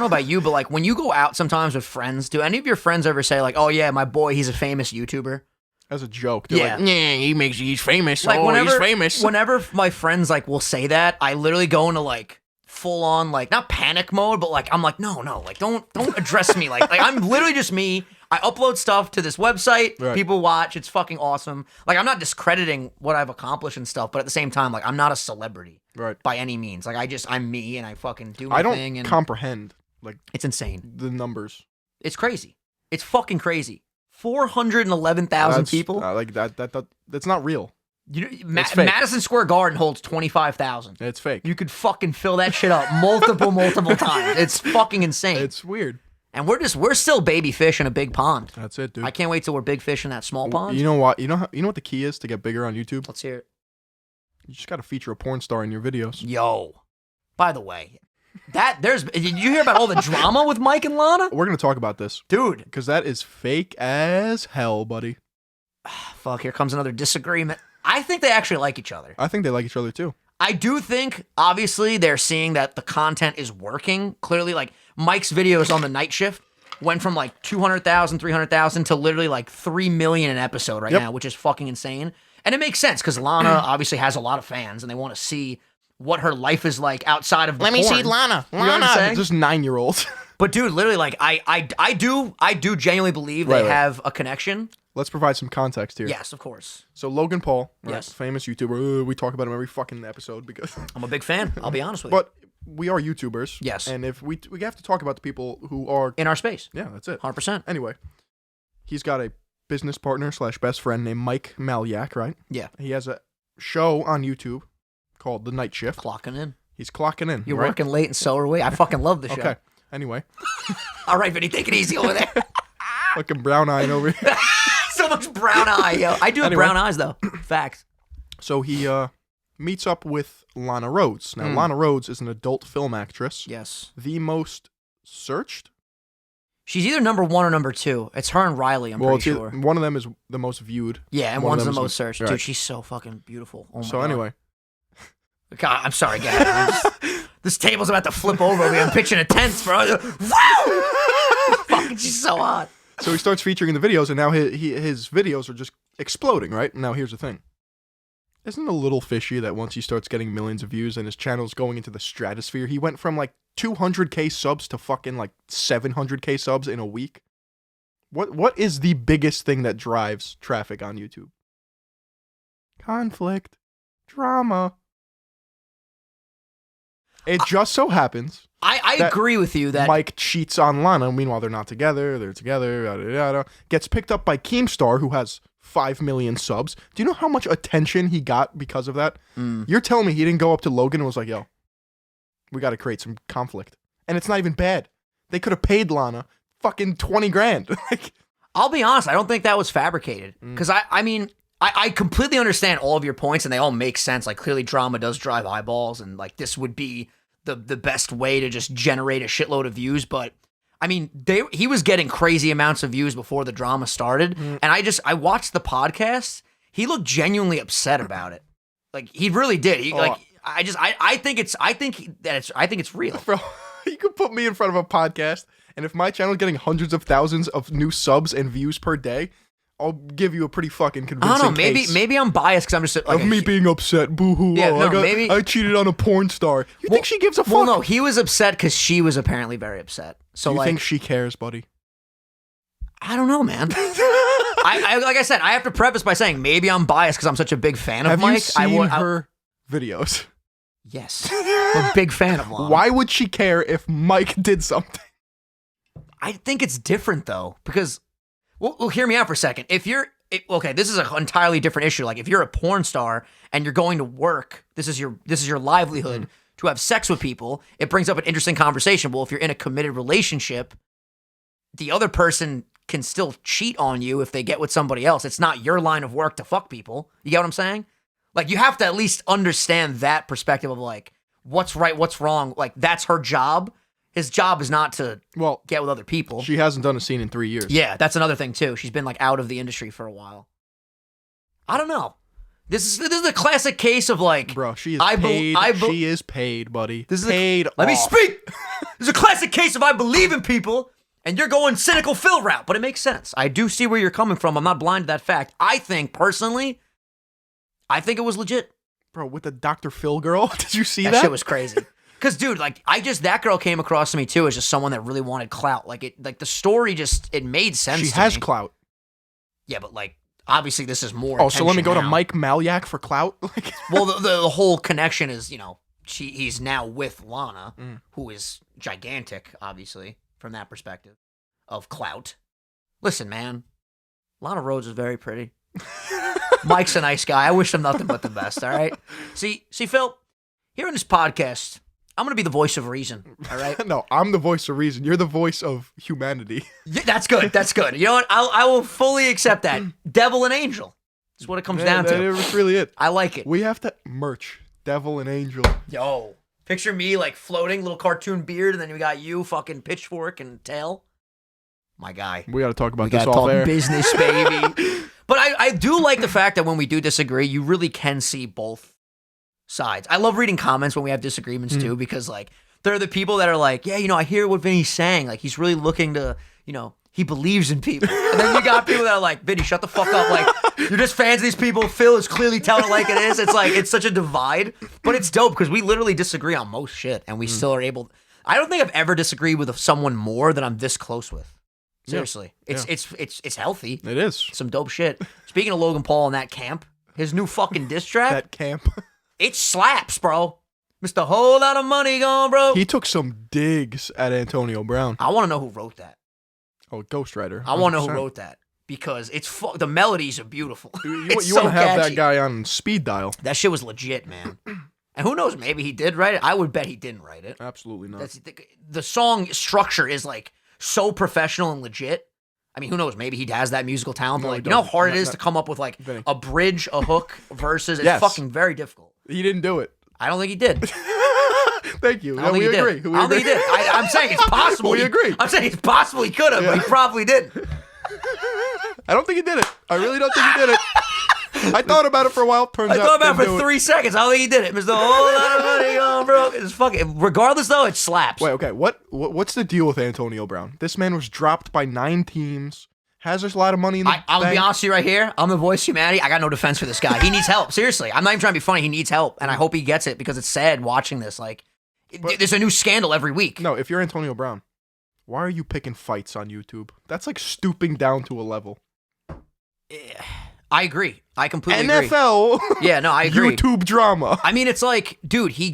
know about you, but like when you go out sometimes with friends, do any of your friends ever say like, "Oh yeah, my boy, he's a famous YouTuber"? As a joke, they're yeah, like, yeah, he's famous. Like he's famous. Whenever my friends like will say that, I literally go into like full on like not panic mode, but like I'm like no, like don't address me like I'm literally just me. I upload stuff to this website. Right. People watch. It's fucking awesome. Like, I'm not discrediting what I've accomplished and stuff, but at the same time, like, I'm not a celebrity. Right. By any means. Like, I'm me and I fucking do my thing. I don't comprehend, like... It's insane. The numbers. It's crazy. It's fucking crazy. 411,000 people? Like, that's not real. You know, Madison Square Garden holds 25,000. It's fake. You could fucking fill that shit up multiple times. It's fucking insane. It's weird. And we're still baby fish in a big pond. That's it, dude. I can't wait till we're big fish in that small pond. You know what? You know what the key is to get bigger on YouTube? Let's hear it. You just got to feature a porn star in your videos. Yo. By the way, did you hear about all the drama with Mike and Lana? We're going to talk about this. Dude. Because that is fake as hell, buddy. Fuck, here comes another disagreement. I think they actually like each other. I think they like each other too. I do think, obviously, they're seeing that the content is working. Clearly, like, Mike's videos on the night shift went from like 200,000, 300,000 to literally like 3 million an episode right now, which is fucking insane. And it makes sense because Lana obviously has a lot of fans and they want to see what her life is like outside of the porn. Let me see Lana. You know what I'm saying? Just 9-year-olds. But dude, literally, like I do genuinely believe they have a connection. Let's provide some context here. Yes, of course. So Logan Paul, right, yes, famous YouTuber. We talk about him every fucking episode because I'm a big fan. I'll be honest with you. But we are YouTubers. Yes. And if we have to talk about the people who are in our space. Yeah, that's it. 100%. Anyway, he's got a business partner / best friend named Mike Malyak, right? Yeah. He has a show on YouTube called The Night Shift. Clocking in. He's clocking in. You're working late and so are we. I fucking love the show. Okay. Anyway. All right, Vinny, take it easy over there. Fucking brown eye over here. So much brown eye, yo. I do have brown eyes, though. Facts. So he meets up with Lana Rhoades. Now, Lana Rhoades is an adult film actress. Yes. The most searched. She's either number 1 or number 2. It's her and Riley, I'm pretty sure. One of them is the most viewed. Yeah, and one's the most searched. Right. Dude, she's so fucking beautiful. Oh my so God. Anyway. God, I'm sorry, guys. This table's about to flip over. I'm pitching a tent, bro. Wow! Fucking, she's so hot. So he starts featuring in the videos, and now his videos are just exploding, right? Now here's the thing. Isn't it a little fishy that once he starts getting millions of views and his channel's going into the stratosphere, he went from like 200k subs to fucking like 700k subs in a week? What is the biggest thing that drives traffic on YouTube? Conflict. Drama. It just so happens. I agree with you that Mike cheats on Lana. Meanwhile, they're not together. They're together. Yada, yada. Gets picked up by Keemstar, who has 5 million subs. Do you know how much attention he got because of that? You're telling me he didn't go up to Logan and was like, yo, we got to create some conflict. And it's not even bad. They could have paid Lana fucking 20 grand. Like, I'll be honest, I don't think that was fabricated. Because I mean, I completely understand all of your points and they all make sense. Like, clearly drama does drive eyeballs and like this would be the best way to just generate a shitload of views. But I mean, he was getting crazy amounts of views before the drama started. And I watched the podcast. He looked genuinely upset about it. Like, he really did. I think it's real. Bro, you could put me in front of a podcast, and if my channel's getting hundreds of thousands of new subs and views per day, I'll give you a pretty fucking convincing I don't know. case. Maybe I'm biased because I'm just like of me being upset. Boo hoo. Yeah, no, maybe I cheated on a porn star. You think she gives a fuck? Well, no, he was upset because she was apparently very upset. So Do you think she cares, buddy? I don't know, man. Like I said, I have to preface by saying maybe I'm biased because I'm such a big fan of Mike. Have you seen her videos? Yes, I'm a big fan of Lana. Why would she care if Mike did something? I think it's different though, because well, hear me out for a second. Okay, this is an entirely different issue. Like, if you're a porn star and you're going to work, this is your livelihood to have sex with people. It brings up an interesting conversation. Well, if you're in a committed relationship, the other person can still cheat on you if they get with somebody else. It's not your line of work to fuck people. You get what I'm saying? Like, you have to at least understand that perspective of like, what's right, what's wrong. Like, that's her job. His job is not to get with other people. She hasn't done a scene in 3 years. Yeah, that's another thing too. She's been like out of the industry for a while. I don't know. This is a classic case of like, bro, she is paid. She is paid, buddy. This is paid. Let me speak. This is a classic case of I believe in people, and you're going cynical Phil route, but it makes sense. I do see where you're coming from. I'm not blind to that fact. I think personally, it was legit. Bro, with the Dr. Phil girl, did you see that? That shit was crazy. Because, dude, like, that girl came across to me, too, as just someone that really wanted clout. Like, the story it made sense to me. She has clout. Yeah, but, like, obviously this is more Oh, so let me go now. to Mike Malyak for clout? Well, the whole connection is, he's now with Lana, who is gigantic, obviously, from that perspective of clout. Listen, man, Lana Rhoades is very pretty. Mike's a nice guy. I wish him nothing but the best, all right? See, Phil, here in this podcast, I'm going to be the voice of reason, all right? No, I'm the voice of reason. You're the voice of humanity. Yeah, that's good. That's good. You know what? I will fully accept that. Devil and angel is what it comes down to. That's really it. I like it. We have to merch. Devil and angel. Yo, picture me like floating, little cartoon beard, and then we got you fucking pitchfork and tail. My guy. We got to talk about this off air. Business, baby. But I do like the fact that when we do disagree, you really can see both sides. I love reading comments when we have disagreements too, because like there are the people that are like, yeah, I hear what Vinny's saying. Like, he's really looking to, he believes in people. And then you got people that are like, Vinny, shut the fuck up. Like, you're just fans of these people. Phil is clearly telling it like it is. It's like, it's such a divide, but it's dope because we literally disagree on most shit and we still are able. I don't think I've ever disagreed with someone more than I'm this close with. Seriously. Yeah. It's healthy. It is. Some dope shit. Speaking of Logan Paul and that camp, his new fucking diss track. That camp. It slaps, bro. Mr. Whole Lot of Money gone, bro. He took some digs at Antonio Brown. I want to know who wrote that. Oh, Ghostwriter. 100%. I want to know who wrote that because the melodies are beautiful. You want to have that guy on speed dial. That shit was legit, man. And who knows? Maybe he did write it. I would bet he didn't write it. Absolutely not. The song structure is like so professional and legit. I mean, who knows? Maybe he has that musical talent. No, like, you know how hard it is to come up with like a bridge, a hook, verses. It's fucking very difficult. He didn't do it. I don't think he did. Thank you. We agree. I don't think he did. I'm saying it's possible. We agree. I'm saying it's possible he could have, but he probably didn't. I don't think he did it. I really don't think he did it. I thought about it for a while. I thought about it for 3 seconds. I don't think he did it. Mr. Whole Lot of Money on, bro. It's fucking. Regardless, though, it slaps. Wait, okay. What's the deal with Antonio Brown? This man was dropped by 9 teams. Has a lot of money in the bank. I'm going to be honest with you right here. I'm the voice of humanity. I got no defense for this guy. He needs help. Seriously. I'm not even trying to be funny. He needs help. And I hope he gets it because it's sad watching this. Like, there's a new scandal every week. No, if you're Antonio Brown, why are you picking fights on YouTube? That's like stooping down to a level. I agree. I completely NFL. agree. Yeah, no, I agree. YouTube drama. I mean, it's like, dude, he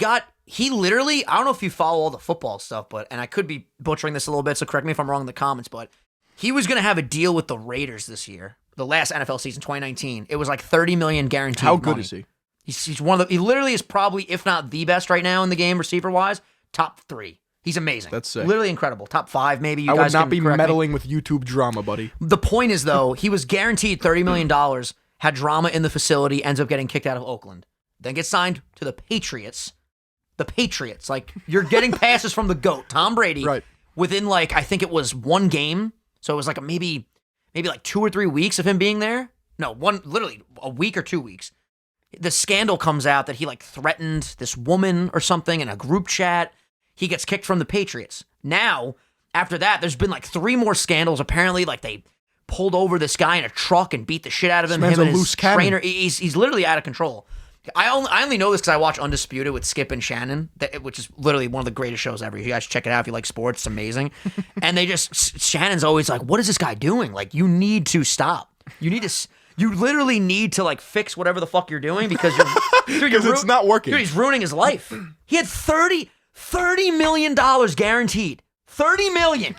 literally, I don't know if you follow all the football stuff, and I could be butchering this a little bit, so correct me if I'm wrong in the comments, but he was going to have a deal with the Raiders this year, the last NFL season, 2019. It was like $30 million guaranteed. How good is he? He's one of the, he literally is probably, if not the best right now in the game, receiver-wise, top 3. He's amazing. That's sick. Literally incredible. Top 5, maybe. I would not be meddling with YouTube drama, buddy. The point is, though, he was guaranteed $30 million, had drama in the facility, ends up getting kicked out of Oakland. Then gets signed to the Patriots. The Patriots. Like, you're getting passes from the GOAT, Tom Brady, right, within, like, I think it was 1 game. So it was like maybe like 2 or 3 weeks of him being there. No, literally a week or 2 weeks. The scandal comes out that he, like, threatened this woman or something in a group chat. He gets kicked from the Patriots. Now, after that, there's been like 3 more scandals. Apparently, like, they pulled over this guy in a truck and beat the shit out of him. Him and his trainer. He's literally out of control. I only know this because I watch Undisputed with Skip and Shannon, which is literally one of the greatest shows ever. You guys check it out if you like sports. It's amazing. And Shannon's always like, what is this guy doing? Like, you need to stop. You literally need to, like, fix whatever the fuck you're doing because it's not working. Dude, he's ruining his life. He had $30 million guaranteed. $30 million.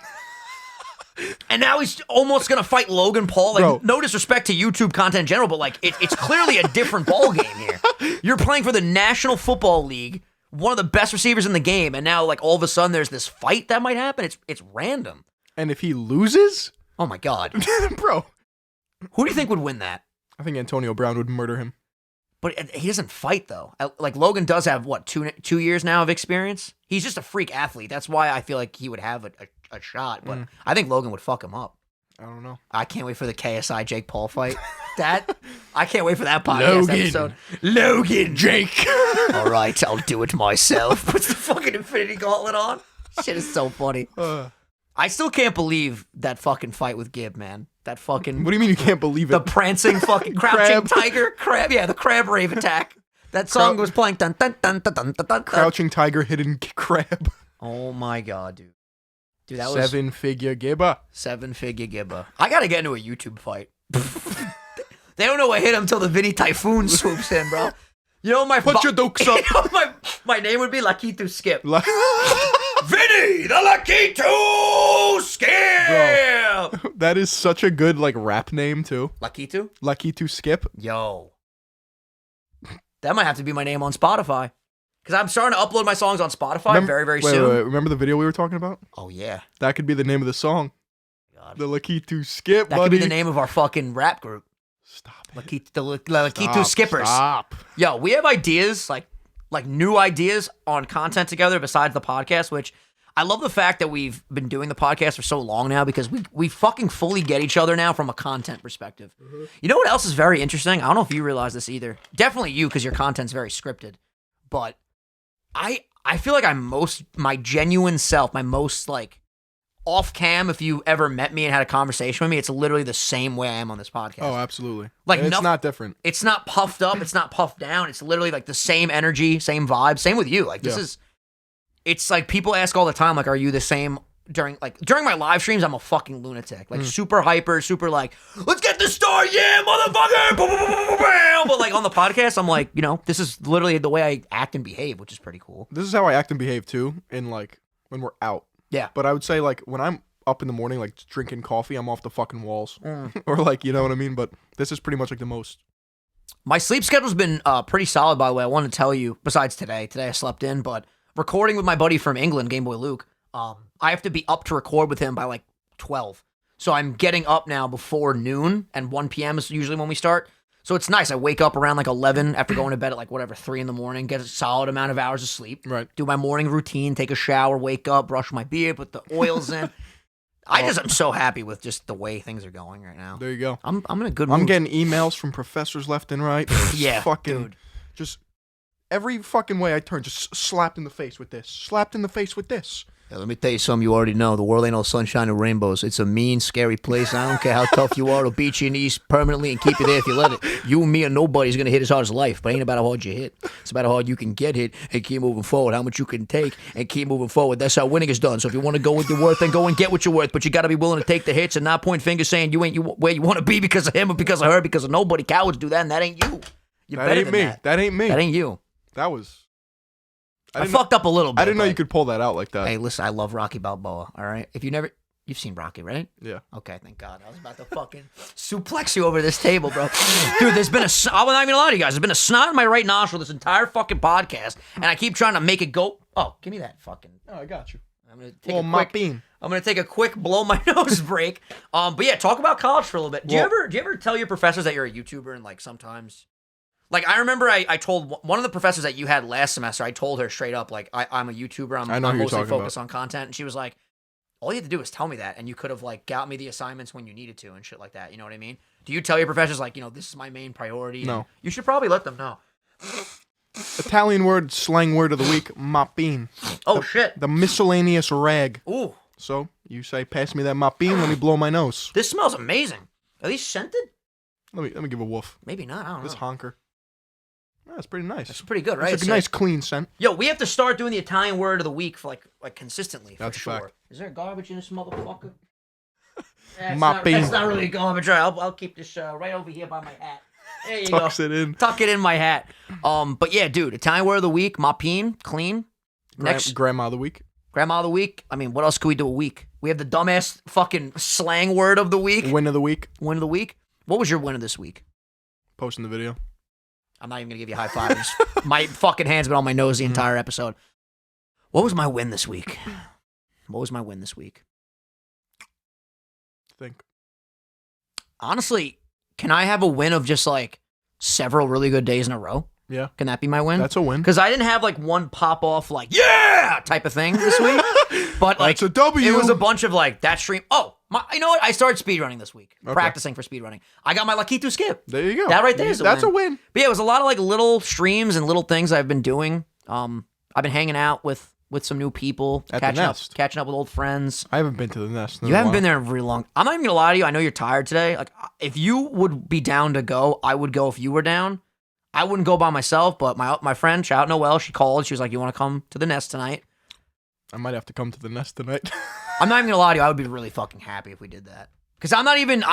And now he's almost going to fight Logan Paul. Like, bro, no disrespect to YouTube content in general, but, like, it's clearly a different ball game here. You're playing for the National Football League, one of the best receivers in the game, and now, like, all of a sudden there's this fight that might happen. It's random. And if he loses? Oh, my God. Bro. Who do you think would win that? I think Antonio Brown would murder him. But he doesn't fight, though. Like, Logan does have, what, 2 years now of experience? He's just a freak athlete. That's why I feel like he would have a shot. But I think Logan would fuck him up. I don't know. I can't wait for the KSI Jake Paul fight. I can't wait for that podcast episode. Logan! Jake! All right, I'll do it myself. Puts the fucking Infinity Gauntlet on. Shit is so funny. I still can't believe that fucking fight with Gibb, man. That fucking... What do you mean you can't believe it? The prancing fucking crouching tiger crab. Yeah, the crab rave attack. That song was playing. Dun, dun, dun, dun, dun, dun, dun. Crouching tiger, hidden crab. Oh my God, dude. Dude, that was... 7-figure gibba. 7-figure gibba. I gotta get into a YouTube fight. They don't know what hit him until the Vinny Typhoon swoops in, bro. You know Put your dukes up. You know my name would be Lakitu Skip. Vinny, the Lakitu Skip! Bro, that is such a good, like, rap name, too. Lakitu? Lakitu Skip. Yo. That might have to be my name on Spotify. Because I'm starting to upload my songs on Spotify very soon. Wait. Remember the video we were talking about? Oh, yeah. That could be the name of the song. God. The Lakitu Skip, that buddy. That could be the name of our fucking rap group. Stop it. The Lakitu Skippers. Stop. Yo, we have ideas, like new ideas on content together besides the podcast, which I love the fact that we've been doing the podcast for so long now because we fucking fully get each other now from a content perspective. Mm-hmm. You know what else is very interesting? I don't know if you realize this either. Definitely you, because your content's very scripted. But I feel like I'm my genuine self, my most, like, off cam, if you ever met me and had a conversation with me, it's literally the same way I am on this podcast. Oh, absolutely. Like, it's not different. It's not puffed up. It's not puffed down. It's literally like the same energy, same vibe. Same with you. Like, it's like people ask all the time, like, are you the same during my live streams? I'm a fucking lunatic. Like, super hyper, super like, let's get this started, yeah, motherfucker. But like on the podcast, I'm like, you know, this is literally the way I act and behave, which is pretty cool. This is how I act and behave too, in like when we're out. Yeah. But I would say, like, when I'm up in the morning, like, drinking coffee, I'm off the fucking walls. Or, like, you know what I mean? But this is pretty much, like, the most. My sleep schedule's been pretty solid, by the way. I wanted to tell you, besides today. Today I slept in, but recording with my buddy from England, Game Boy Luke, I have to be up to record with him by, like, 12. So I'm getting up now before noon, and 1 p.m. is usually when we start. So it's nice. I wake up around like 11 after going to bed at like whatever, 3 in the morning, get a solid amount of hours of sleep. Right. Do my morning routine, take a shower, wake up, brush my beard, put the oils in. I'm so happy with just the way things are going right now. There you go. I'm in a good mood. I'm getting emails from professors left and right. Yeah, fucking, dude. Just every fucking way I turn, just slapped in the face with this. Slapped in the face with this. Yeah, let me tell you something you already know. The world ain't all sunshine and rainbows. It's a mean, scary place. I don't care how tough you are. It'll beat you in the east permanently and keep you there if you let it. You and me and nobody's going to hit as hard as life, but it ain't about how hard you hit. It's about how hard you can get hit and keep moving forward, how much you can take and keep moving forward. That's how winning is done. So if you want to go with your worth, then go and get what you're worth, but you got to be willing to take the hits and not point fingers saying you ain't where you want to be because of him or because of her, because of nobody. Cowards do that, and that ain't you. You're that ain't me. That. That ain't me. That ain't you. That was... I fucked up a little bit. I didn't know you could pull that out like that. Hey, listen, I love Rocky Balboa, all right? You've seen Rocky, right? Yeah. Okay, thank God. I was about to fucking suplex you over this table, bro. Dude, I'm not even gonna lie to you guys. There's been a snot in my right nostril this entire fucking podcast, and I keep trying to make it go. Oh, give me that fucking. Oh, I got you. I'm gonna take a quick blow my nose break. But yeah, talk about college for a little bit. Do you ever tell your professors that you're a YouTuber and like sometimes? Like, I remember I told one of the professors that you had last semester, I told her straight up, like, I'm a YouTuber. I'm mostly focused on content. And she was like, all you had to do was tell me that. And you could have, like, got me the assignments when you needed to and shit like that. You know what I mean? Do you tell your professors, like, this is my main priority? No. You should probably let them know. Italian word, slang word of the week, moppin. Oh, shit. The miscellaneous rag. Ooh. So, you say, pass me that moppin, let me blow my nose. This smells amazing. Are these scented? Let me give a woof. Maybe not. I don't know. This honker. That's pretty nice. That's pretty good, right? It's a nice, clean scent. Yo, we have to start doing the Italian word of the week for like consistently. That's for sure. fact. Is there garbage in this motherfucker? That's not really garbage. Right, I'll keep this right over here by my hat. There you go. Tucks it in. Tuck it in my hat. But yeah, dude, Italian word of the week, moppin, clean. Next, grandma of the week. Grandma of the week. I mean, what else could we do a week? We have the dumbass fucking slang word of the week. Win of the week. Win of the week. What was your win of this week? Posting the video. I'm not even going to give you a high five. My fucking hand's been on my nose the entire episode. What was my win this week? Think. Honestly, can I have a win of just like several really good days in a row? Yeah. Can that be my win? That's a win. Because I didn't have like one pop off like, yeah, type of thing this week. But like, that's a W. It was a bunch of like, that stream. Oh, you know what? I started speedrunning this week. Okay. Practicing for speedrunning. I got my Lakitu skip. There you go. That right there is a win. That's a win. But yeah, it was a lot of like little streams and little things I've been doing. I've been hanging out with some new people. Catching up with old friends. I haven't been to the Nest. You haven't been there in a really long. I'm not even gonna lie to you. I know you're tired today. Like, if you would be down to go, I would go if you were down. I wouldn't go by myself, but my friend, shout out Noelle, she called. She was like, you want to come to the Nest tonight? I might have to come to the Nest tonight. I'm not even gonna lie to you. I would be really fucking happy if we did that. Because I'm not even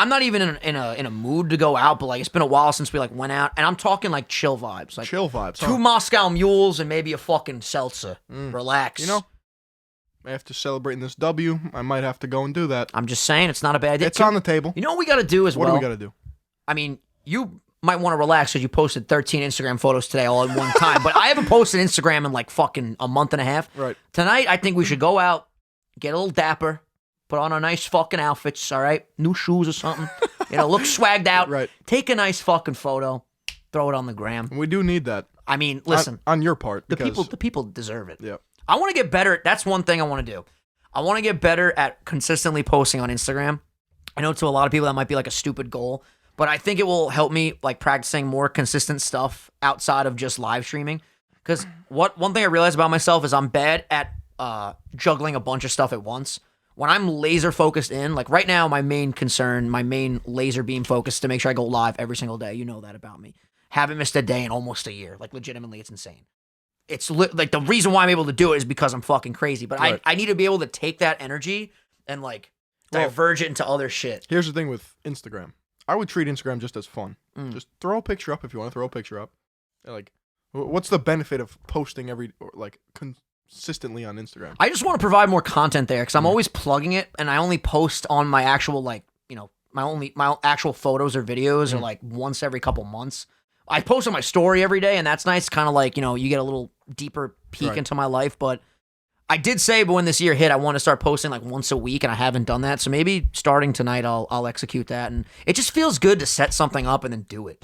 in a mood to go out, but like it's been a while since we like went out, and I'm talking like chill vibes, like chill vibes. Two Moscow mules and maybe a fucking seltzer. Relax. You know, after celebrating this W, I might have to go and do that. I'm just saying, it's not a bad idea. It's on the table. You know what we got to do as well? What do we got to do? I mean, you might want to relax because you posted 13 Instagram photos today all at one time, but I haven't posted Instagram in like fucking a month and a half. Right. Tonight, I think we should go out, get a little dapper, put on our nice fucking outfits, all right? New shoes or something. Look swagged out. Right. Take a nice fucking photo, throw it on the gram. We do need that. I mean, listen. On your part. The people deserve it. Yeah. I want to get better. That's one thing I want to do. I want to get better at consistently posting on Instagram. I know to a lot of people that might be like a stupid goal, but I think it will help me like practicing more consistent stuff outside of just live streaming. Because one thing I realized about myself is I'm bad at juggling a bunch of stuff at once. When I'm laser focused in, like right now, my main concern, my main laser beam focus is to make sure I go live every single day. You know that about me. Haven't missed a day in almost a year. Like legitimately, it's insane. It's like the reason why I'm able to do it is because I'm fucking crazy. But right. I need to be able to take that energy and like diverge it into other shit. Here's the thing with Instagram. I would treat Instagram just as fun. Just throw a picture up if you want to throw a picture up. Like, what's the benefit of posting consistently on Instagram? I just want to provide more content there because I'm always plugging it, and I only post on my actual my actual photos or videos are like once every couple months. I post on my story every day, and that's nice. Kind of like you get a little deeper peek into my life, but. I did say, but when this year hit, I want to start posting like once a week, and I haven't done that. So maybe starting tonight, I'll execute that, and it just feels good to set something up and then do it,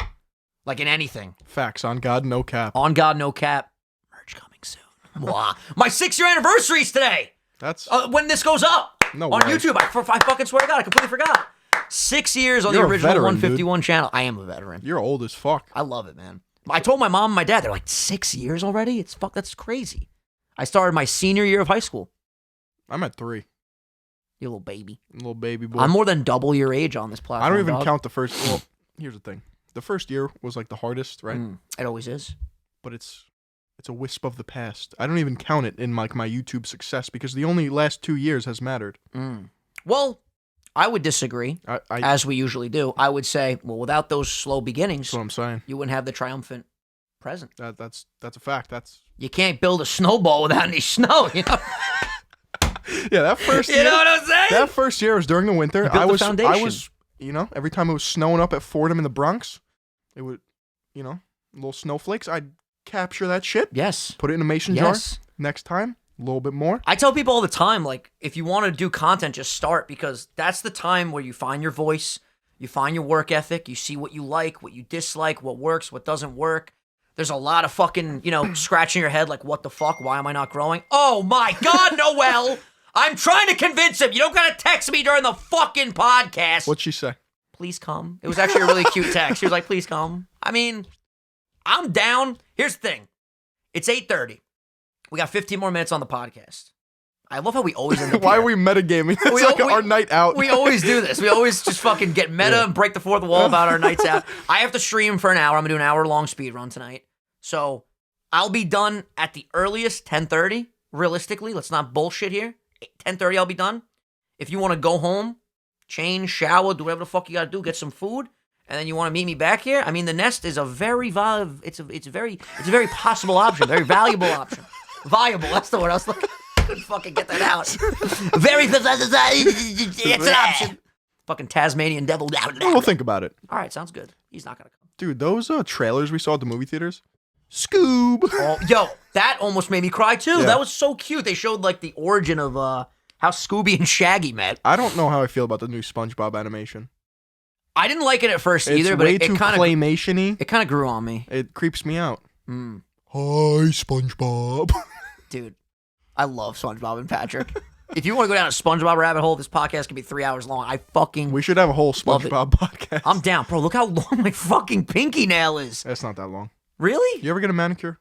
like in anything. Facts on God, no cap. On God, no cap. Merch coming soon. Mwah. My 6-year anniversary is today. That's when this goes up on YouTube. I fucking swear to God, I completely forgot. 6 years on the Original 151 channel. I am a veteran. You're old as fuck. I love it, man. I told my mom and my dad, they're like, 6 years already? That's crazy. I started my senior year of high school. I'm at 3. You little baby. Little baby boy. I'm more than double your age on this platform. I don't even count the first. Well, here's the thing. The first year was like the hardest, right? It always is. But it's a wisp of the past. I don't even count it in like my YouTube success because the only last 2 years has mattered. Well, I would disagree, as we usually do. I would say, well, without those slow beginnings, that's what I'm saying. You wouldn't have the triumphant present. That's a fact. You can't build a snowball without any snow, you know? Yeah, that first year. You know what I'm saying? That first year was during the winter. I was, you know, every time it was snowing up at Fordham in the Bronx, it would, you know, little snowflakes. I'd capture that shit. Yes. Put it in a mason jar. Next time, a little bit more. I tell people all the time, like, if you want to do content, just start, because that's the time where you find your voice, you find your work ethic, you see what you like, what you dislike, what works, what doesn't work. There's a lot of fucking, you know, scratching your head like, what the fuck? Why am I not growing? Oh my God, Noel! I'm trying to convince him. You don't gotta text me during the fucking podcast. What'd she say? Please come. It was actually a really cute text. She was like, please come. I mean, I'm down. Here's the thing. It's 8:30. We got 15 more minutes on the podcast. I love how we always end up Why are we metagaming? It's like our night out. We always do this. We always just fucking get meta and break the fourth wall about our nights out. I have to stream for an hour. I'm going to do an hour-long speed run tonight. So I'll be done at the earliest, 10:30. Realistically, let's not bullshit here. 10:30, I'll be done. If you want to go home, change, shower, do whatever the fuck you got to do, get some food, and then you want to meet me back here, I mean, the Nest is a very it's a very possible option, very valuable option. Viable, that's the word I was looking. Couldn't fucking get that out. Very, it's an option. Fucking Tasmanian devil. We'll think about it. All right, sounds good. He's not gonna come. Dude, those trailers we saw at the movie theaters, Scoob. Oh, yo, that almost made me cry too. Yeah. That was so cute. They showed like the origin of how Scooby and Shaggy met. I don't know how I feel about the new SpongeBob animation. I didn't like it at first either, but it kind of claymation-y. It kind of grew on me. It creeps me out. Hi, SpongeBob. Dude, I love SpongeBob and Patrick. If you want to go down a SpongeBob rabbit hole, this podcast can be 3 hours long. We should have a whole SpongeBob podcast. I'm down. Bro, look how long my fucking pinky nail is. That's not that long. Really? You ever get a manicure?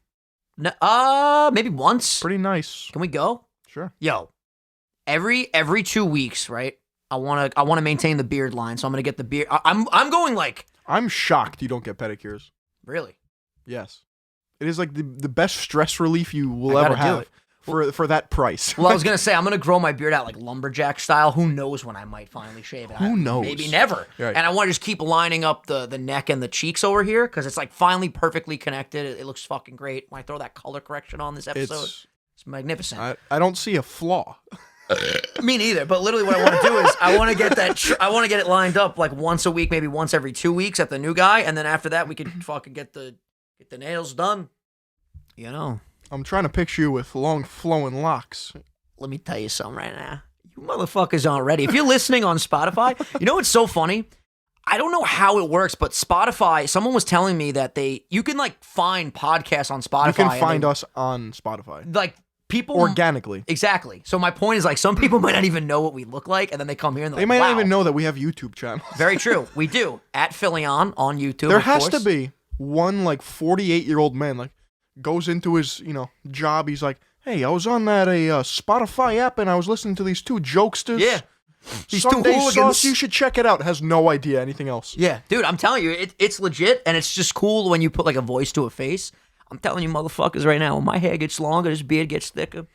No, maybe once. Pretty nice. Can we go? Sure. Yo, every 2 weeks, right? I want to maintain the beard line, so I'm gonna get the beard. I'm going like. I'm shocked you don't get pedicures. Really? Yes. It is like the best stress relief you will ever have for that price. Well, I was going to say, I'm going to grow my beard out like lumberjack style. Who knows when I might finally shave it. Who knows? Maybe never. Right. And I want to just keep lining up the neck and the cheeks over here because it's like finally perfectly connected. It looks fucking great. When I throw that color correction on this episode, it's magnificent. I don't see a flaw. Me neither. But literally what I want to do is I want to get that. I want to get it lined up like once a week, maybe once every 2 weeks at the new guy. And then after that, we could fucking get the nails done. You know. I'm trying to picture you with long flowing locks. Let me tell you something right now. You motherfuckers aren't ready. If you're listening on Spotify, you know what's so funny? I don't know how it works, but Spotify, someone was telling me that you can like find podcasts on Spotify. You can find us on Spotify. Like people. Organically. Exactly. So my point is like some people might not even know what we look like, and then they come here and they might not even know that we have YouTube channels. Very true. We do. At Philion on YouTube. There has to be one like 48-year-old man like goes into his, job. He's like, hey, I was on that Spotify app and I was listening to these two jokesters. Yeah. These two hooligans. You should check it out. Has no idea anything else. Yeah. Dude, I'm telling you, it's legit, and it's just cool when you put like a voice to a face. I'm telling you motherfuckers right now, when my hair gets longer, this beard gets thicker,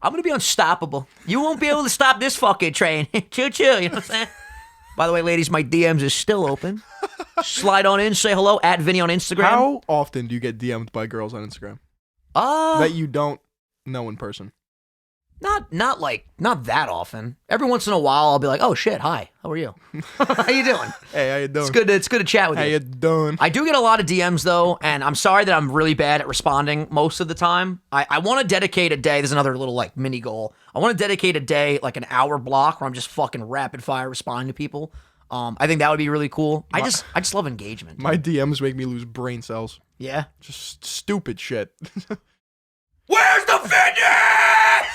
I'm going to be unstoppable. You won't be able to stop this fucking train. Choo-choo, you know what I'm saying? By the way, ladies, my DMs is still open. Slide on in, say hello, at Vinny on Instagram. How often do you get DM'd by girls on Instagram? That you don't know in person. Not that often. Every once in a while, I'll be like, oh shit, hi, how are you? How you doing? Hey, how you doing? It's good to chat with you. How you doing? I do get a lot of DMs though, and I'm sorry that I'm really bad at responding most of the time. I want to dedicate a day, there's another little like mini goal. I want to dedicate a day, like an hour block where I'm just fucking rapid fire responding to people. I think that would be really cool. I just love engagement. My DMs make me lose brain cells. Yeah? Just stupid shit. Where's the fitness?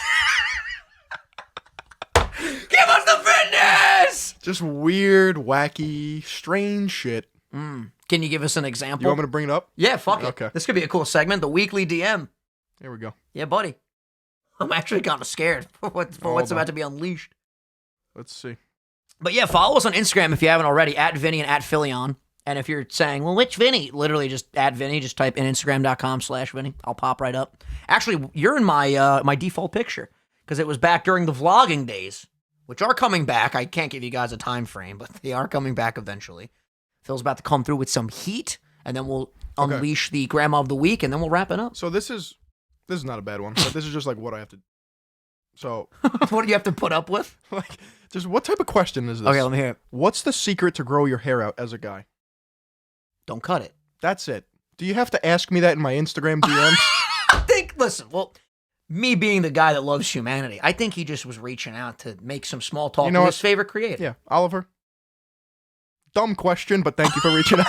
Give us the fitness! Just weird, wacky, strange shit. Can you give us an example? You want me to bring it up? Yeah, fuck it. Okay. This could be a cool segment, the weekly DM. Here we go. Yeah, buddy. I'm actually kind of scared for what's about to be unleashed. Let's see. But yeah, follow us on Instagram if you haven't already, at Vinny and at Philion. And if you're saying, well, which Vinny? Literally just at Vinny. Just type in Instagram.com/Vinny. I'll pop right up. Actually, you're in my default picture because it was back during the vlogging days, which are coming back. I can't give you guys a time frame, but they are coming back eventually. Phil's about to come through with some heat, and then we'll unleash the Grandma of the Week, and then we'll wrap it up. So this is not a bad one, but this is just like what I have to. So what do you have to put up with? Like, just what type of question is this? Okay, let me hear it. What's the secret to grow your hair out as a guy? Don't cut it. That's it. Do you have to ask me that in my Instagram DMs? Listen, me being the guy that loves humanity, I think he just was reaching out to make some small talk with his favorite creator. Yeah, Oliver. Dumb question, but thank you for reaching out.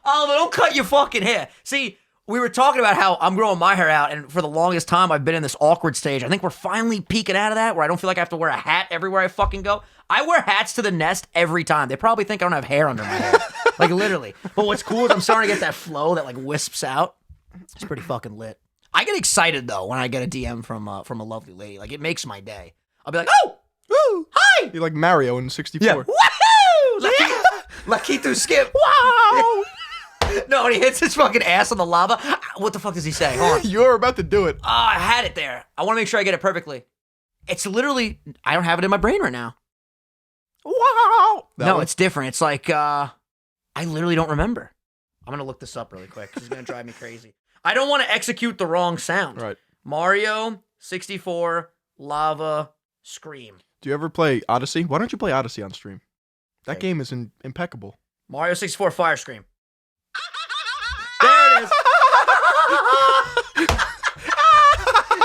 Oliver, don't cut your fucking hair. See, we were talking about how I'm growing my hair out, and for the longest time, I've been in this awkward stage. I think we're finally peeking out of that, where I don't feel like I have to wear a hat everywhere I fucking go. I wear hats to the nest every time. They probably think I don't have hair under my hair. Like, literally. But what's cool is I'm starting to get that flow that, like, wisps out. It's pretty fucking lit. I get excited, though, when I get a DM from a lovely lady. Like, it makes my day. I'll be like, oh! Woo! Hi! You're like Mario in 64. Yeah. Woohoo! Lucky through skip. Wow! No, when he hits his fucking ass on the lava, what the fuck does he say? Hold on. You're about to do it. I had it there. I want to make sure I get it perfectly. It's literally, I don't have it in my brain right now. Wow. No, it's different. It's like, I literally don't remember. I'm going to look this up really quick because it's going to drive me crazy. I don't want to execute the wrong sound. Right. Mario, 64, lava, scream. Do you ever play Odyssey? Why don't you play Odyssey on stream? That game is impeccable. Mario 64, fire scream. There it is.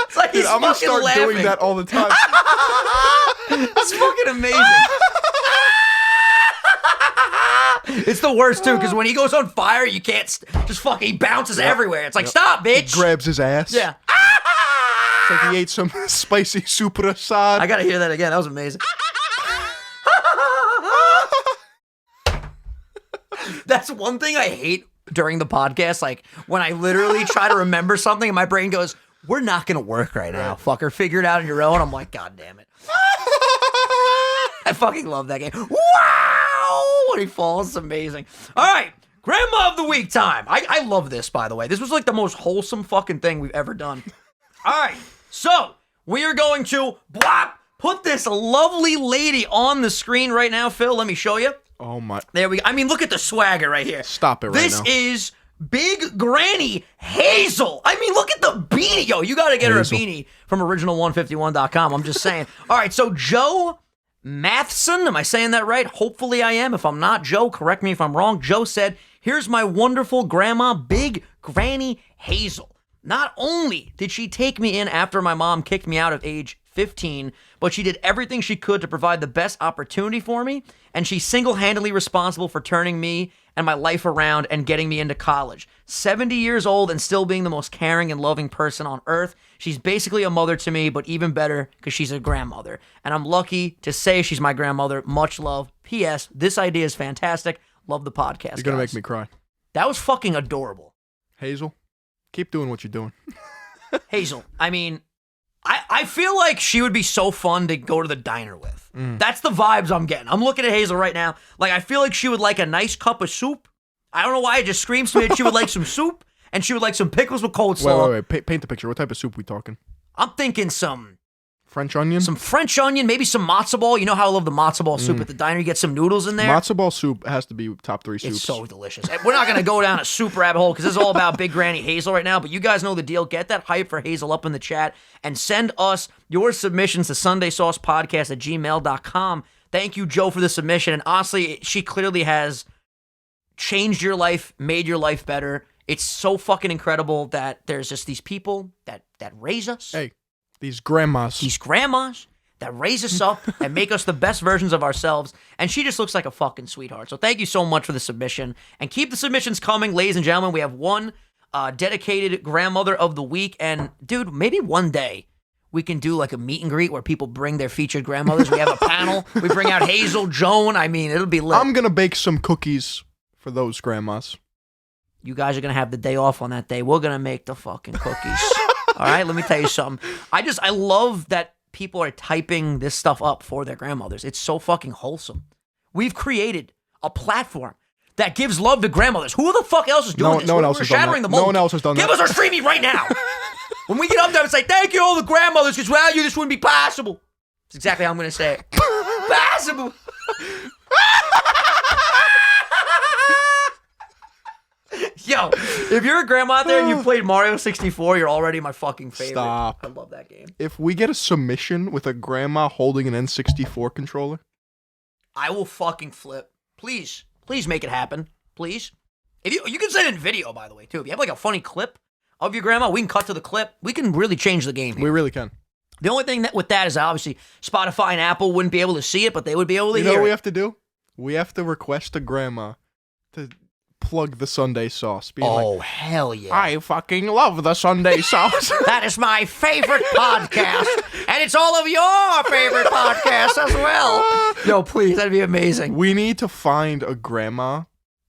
It's like he's I'm gonna fucking start laughing. doing that all the time. That's fucking amazing. It's the worst too, because when he goes on fire, you can't just fucking he bounces everywhere. It's like, stop, bitch. He grabs his ass. Yeah. It's like he ate some spicy super asad. I gotta hear that again. That was amazing. That's one thing I hate during the podcast. Like, when I literally try to remember something and my brain goes, we're not gonna work right now, fucker. Figure it out on your own. I'm like, God damn it. I fucking love that game. Wow! When he falls, it's amazing. All right, Grandma of the Week time. I love this, by the way. This was like the most wholesome fucking thing we've ever done. All right, so we are going to put this lovely lady on the screen right now. Phil, let me show you. Oh my. There we go. I mean, look at the swagger right here. Stop it right now. This is Big Granny Hazel. I mean, look at the beanie. Yo, you got to get her a beanie from Original151.com. I'm just saying. All right, so Joe Matheson, am I saying that right? Hopefully I am. If I'm not, Joe, correct me if I'm wrong. Joe said, here's my wonderful grandma, Big Granny Hazel. Not only did she take me in after my mom kicked me out at age 15, but she did everything she could to provide the best opportunity for me, and she's single-handedly responsible for turning me and my life around and getting me into college. 70 years old and still being the most caring and loving person on earth. She's basically a mother to me, but even better because she's a grandmother. And I'm lucky to say she's my grandmother. Much love. P.S. This idea is fantastic. Love the podcast, You're going to make me cry. That was fucking adorable. Hazel, keep doing what you're doing. Hazel, I mean, I feel like she would be so fun to go to the diner with. That's the vibes I'm getting. I'm looking at Hazel right now. Like, I feel like she would like a nice cup of soup. I don't know why it just screams to me that she would like some soup, and she would like some pickles with coleslaw. Wait. Paint the picture. What type of soup we talking? I'm thinking some French onion? Some French onion, maybe some matzo ball. You know how I love the matzo ball soup at the diner. You get some noodles in there. Matzo ball soup has to be top 3 soups. It's so delicious. We're not going to go down a soup rabbit hole because this is all about Big Granny Hazel right now, but you guys know the deal. Get that hype for Hazel up in the chat and send us your submissions to sundaysaucepodcast@gmail.com. Thank you, Joe, for the submission. And honestly, she clearly has changed your life, made your life better. It's so fucking incredible that there's just these people that raise us. Hey. These grandmas that raise us up and make us the best versions of ourselves. And she just looks like a fucking sweetheart. So thank you so much for the submission. And keep the submissions coming, ladies and gentlemen. We have one dedicated grandmother of the week. And, dude, maybe one day we can do like a meet and greet where people bring their featured grandmothers. We have a panel. We bring out Hazel, Joan. I mean, it'll be lit. I'm going to bake some cookies for those grandmas. You guys are going to have the day off on that day. We're going to make the fucking cookies. All right, let me tell you something. I love that people are typing this stuff up for their grandmothers. It's so fucking wholesome. We've created a platform that gives love to grandmothers. Who the fuck else is doing this? No one else has done that. No one else has done that. Give us our streaming right now. When we get up there and say, thank you all the grandmothers, because without you, this wouldn't be possible. That's exactly how I'm going to say it. Possible. Yo, if you're a grandma out there and you played Mario 64, you're already my fucking favorite. Stop. I love that game. If we get a submission with a grandma holding an N64 controller, I will fucking flip. Please make it happen. Please. If you can send in video, by the way, too. If you have like a funny clip of your grandma, we can cut to the clip. We can really change the game here. We really can. The only thing with that is obviously Spotify and Apple wouldn't be able to see it, but they would be able to hear it. You know what we have to do? We have to request a grandma to plug the Sunday sauce. Hell yeah. I fucking love the Sunday sauce. That is my favorite podcast, and it's all of your favorite podcasts as well. Yo, please, that'd be amazing. We need to find a grandma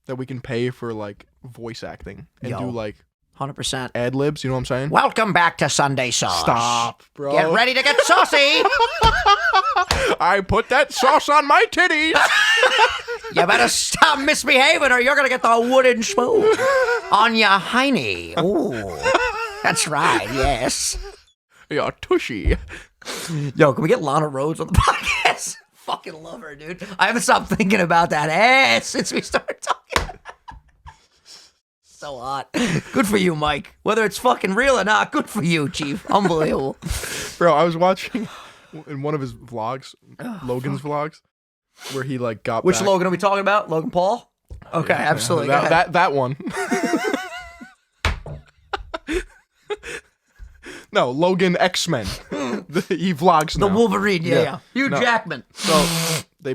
that we can pay for, like, voice acting and do, like, 100%. ad-libs, you know what I'm saying? Welcome back to Sunday Sauce. Stop, bro. Get ready to get saucy. I put that sauce on my titties. You better stop misbehaving or you're going to get the wooden spoon on your hiney. Ooh, that's right, yes. Your tushy. Yo, can we get Lana Rhoades on the podcast? Fucking love her, dude. I haven't stopped thinking about that ass since we started talking. So hot. Good for you, Mike. Whether it's fucking real or not, good for you, Chief. Unbelievable. Bro, I was watching in one of his vlogs, Logan's vlogs, where he like got Which back. Logan are we talking about? Logan Paul? Okay, yeah, absolutely. That one. No, Logan X-Men. He vlogs now. The Wolverine, yeah. Hugh Jackman. So they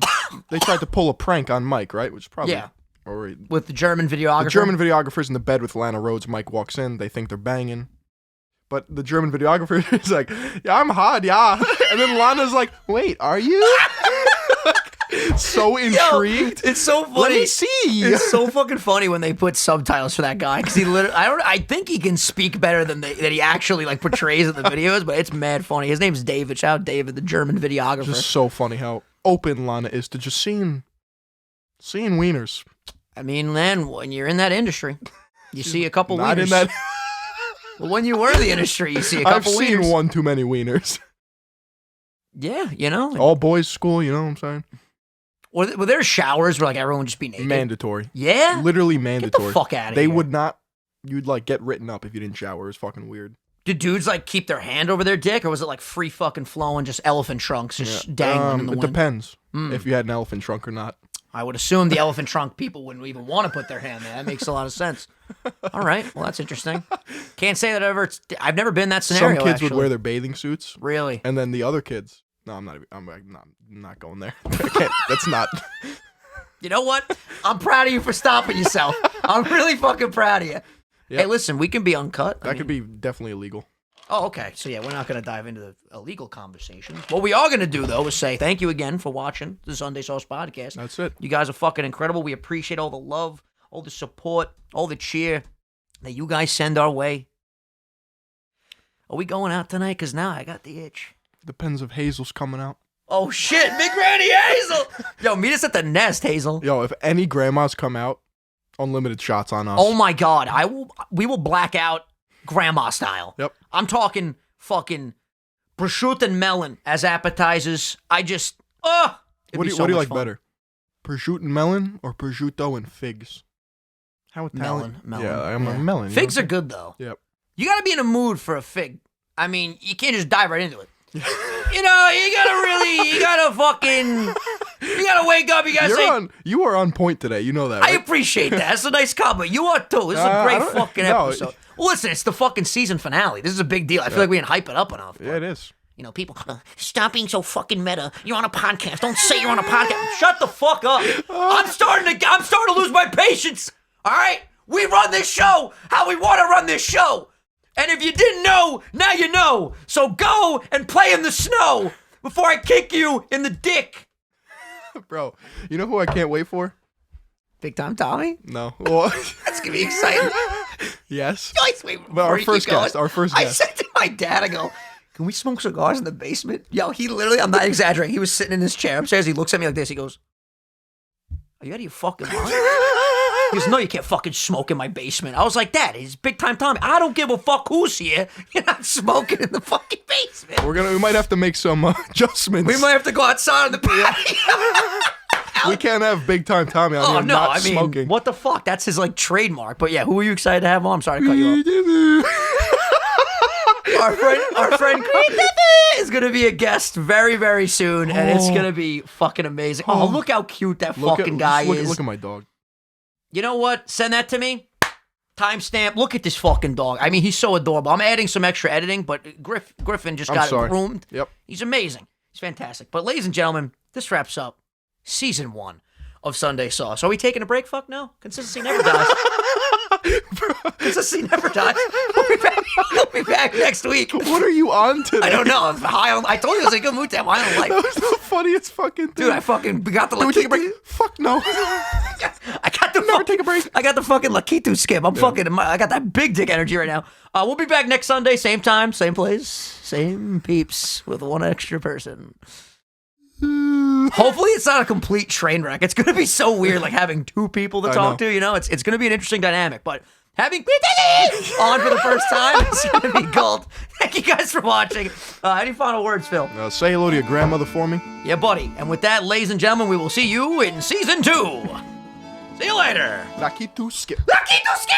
tried to pull a prank on Mike, right? Which is probably with the German videographer. The German videographer's in the bed with Lana Rhoades. Mike walks in. They think they're banging. But the German videographer is like, yeah, I'm hot, yeah. And then Lana's like, wait, are you? So intrigued. Yo, it's so funny. Let me see. It's so fucking funny when they put subtitles for that guy because he literally, I think he can speak better than he actually like portrays in the videos, but it's mad funny. His name's David. Shout out David, the German videographer. Just so funny how open Lana is to just seeing wieners. I mean, man, when you're in that industry, you see a couple Not wieners. in that. Well, when you were in the industry, you see a couple I've seen wieners. one too many wieners. Yeah, you know. All boys school, you know what I'm saying? Were there showers where like everyone would just be naked? Mandatory. Yeah? Literally mandatory. Get the fuck out of They here. would not, you'd like get written up if you didn't shower. It was fucking weird. Did dudes like keep their hand over their dick or was it like free fucking flowing, just elephant trunks just dangling in the wind? It depends if you had an elephant trunk or not. I would assume the elephant trunk people wouldn't even want to put their hand there. That makes a lot of sense. All right. Well, that's interesting. Can't say that I've never been in that scenario. Some kids would wear their bathing suits. Really? And then the other kids. No, I'm not going there. I can't, that's not. You know what? I'm proud of you for stopping yourself. I'm really fucking proud of you. Yep. Hey, listen, we can be uncut. That could be definitely illegal. Oh, okay. So, yeah, we're not going to dive into the illegal conversations. What we are going to do, though, is say thank you again for watching the Sunday Sauce Podcast. That's it. You guys are fucking incredible. We appreciate all the love, all the support, all the cheer that you guys send our way. Are we going out tonight? Because now I got the itch. Depends if Hazel's coming out. Oh, shit. Big Granny Hazel. Yo, meet us at the nest, Hazel. Yo, if any grandmas come out, unlimited shots on us. Oh, my God. We will black out grandma style. Yep. I'm talking fucking prosciutto and melon as appetizers. What do you like better? Prosciutto and melon or prosciutto and figs? How Italian? Melon. Yeah, I'm a melon. Figs are good, though. Yep. You got to be in a mood for a fig. I mean, you can't just dive right into it. You know, you gotta wake up, you gotta say... You are on point today, you know that, right? I right? appreciate that. That's a nice compliment. You are too. This is a great fucking episode. Well, listen, it's the fucking season finale. This is a big deal. I feel like we didn't hype it up enough. Yeah, it is. You know, people, stop being so fucking meta. You're on a podcast. Don't say you're on a podcast. Shut the fuck up. I'm starting to lose my patience. All right? We run this show how we want to run this show. And if you didn't know, now you know. So go and play in the snow before I kick you in the dick. Bro, you know who I can't wait for? Big Time Tommy? No. Well, that's going to be exciting. Yes. Wait, but our first guest. I said to my dad. I go, can we smoke cigars in the basement? Yo, he literally, I'm not exaggerating. He was sitting in his chair upstairs. He looks at me like this. He goes, are you out of your fucking mind? He goes, no, you can't fucking smoke in my basement. I was like, Dad, he's big time Tommy. I don't give a fuck who's here. You're not smoking in the fucking basement. We might have to make some adjustments. We might have to go outside on the patio. We can't have big time Tommy out here not smoking. What the fuck? That's his like trademark. But yeah, who are you excited to have on? I'm sorry to cut you off. Our friend is gonna be a guest very, very soon, and it's gonna be fucking amazing. Oh, look how cute that fucking guy is. Look at my dog. You know what? Send that to me. Timestamp. Look at this fucking dog. I mean, he's so adorable. I'm adding some extra editing, but Griffin just got it groomed. Yep. He's amazing. He's fantastic. But ladies and gentlemen, this wraps up season 1 of Sunday Sauce. Are we taking a break? Fuck no. Consistency never dies. Consistency never dies. We'll be back next week. What are you on today? I don't know. I told you it was a good mood to have high on life. That was the funniest fucking thing. Dude, I fucking got the Lakitu break. Fuck no. I got the Never take a break. I got the fucking Lakitu skip. I got that big dick energy right now. We'll be back next Sunday, same time, same place, same peeps with one extra person. Hopefully it's not a complete train wreck. It's gonna be so weird, like having 2 people to talk to. You know, it's gonna be an interesting dynamic. But having on for the first time is gonna be gold. Thank you guys for watching. Any final words, Phil? Say hello to your grandmother for me. Yeah, buddy. And with that, ladies and gentlemen, we will see you in season 2. See you later. Lakitu skip. Lakitu skip.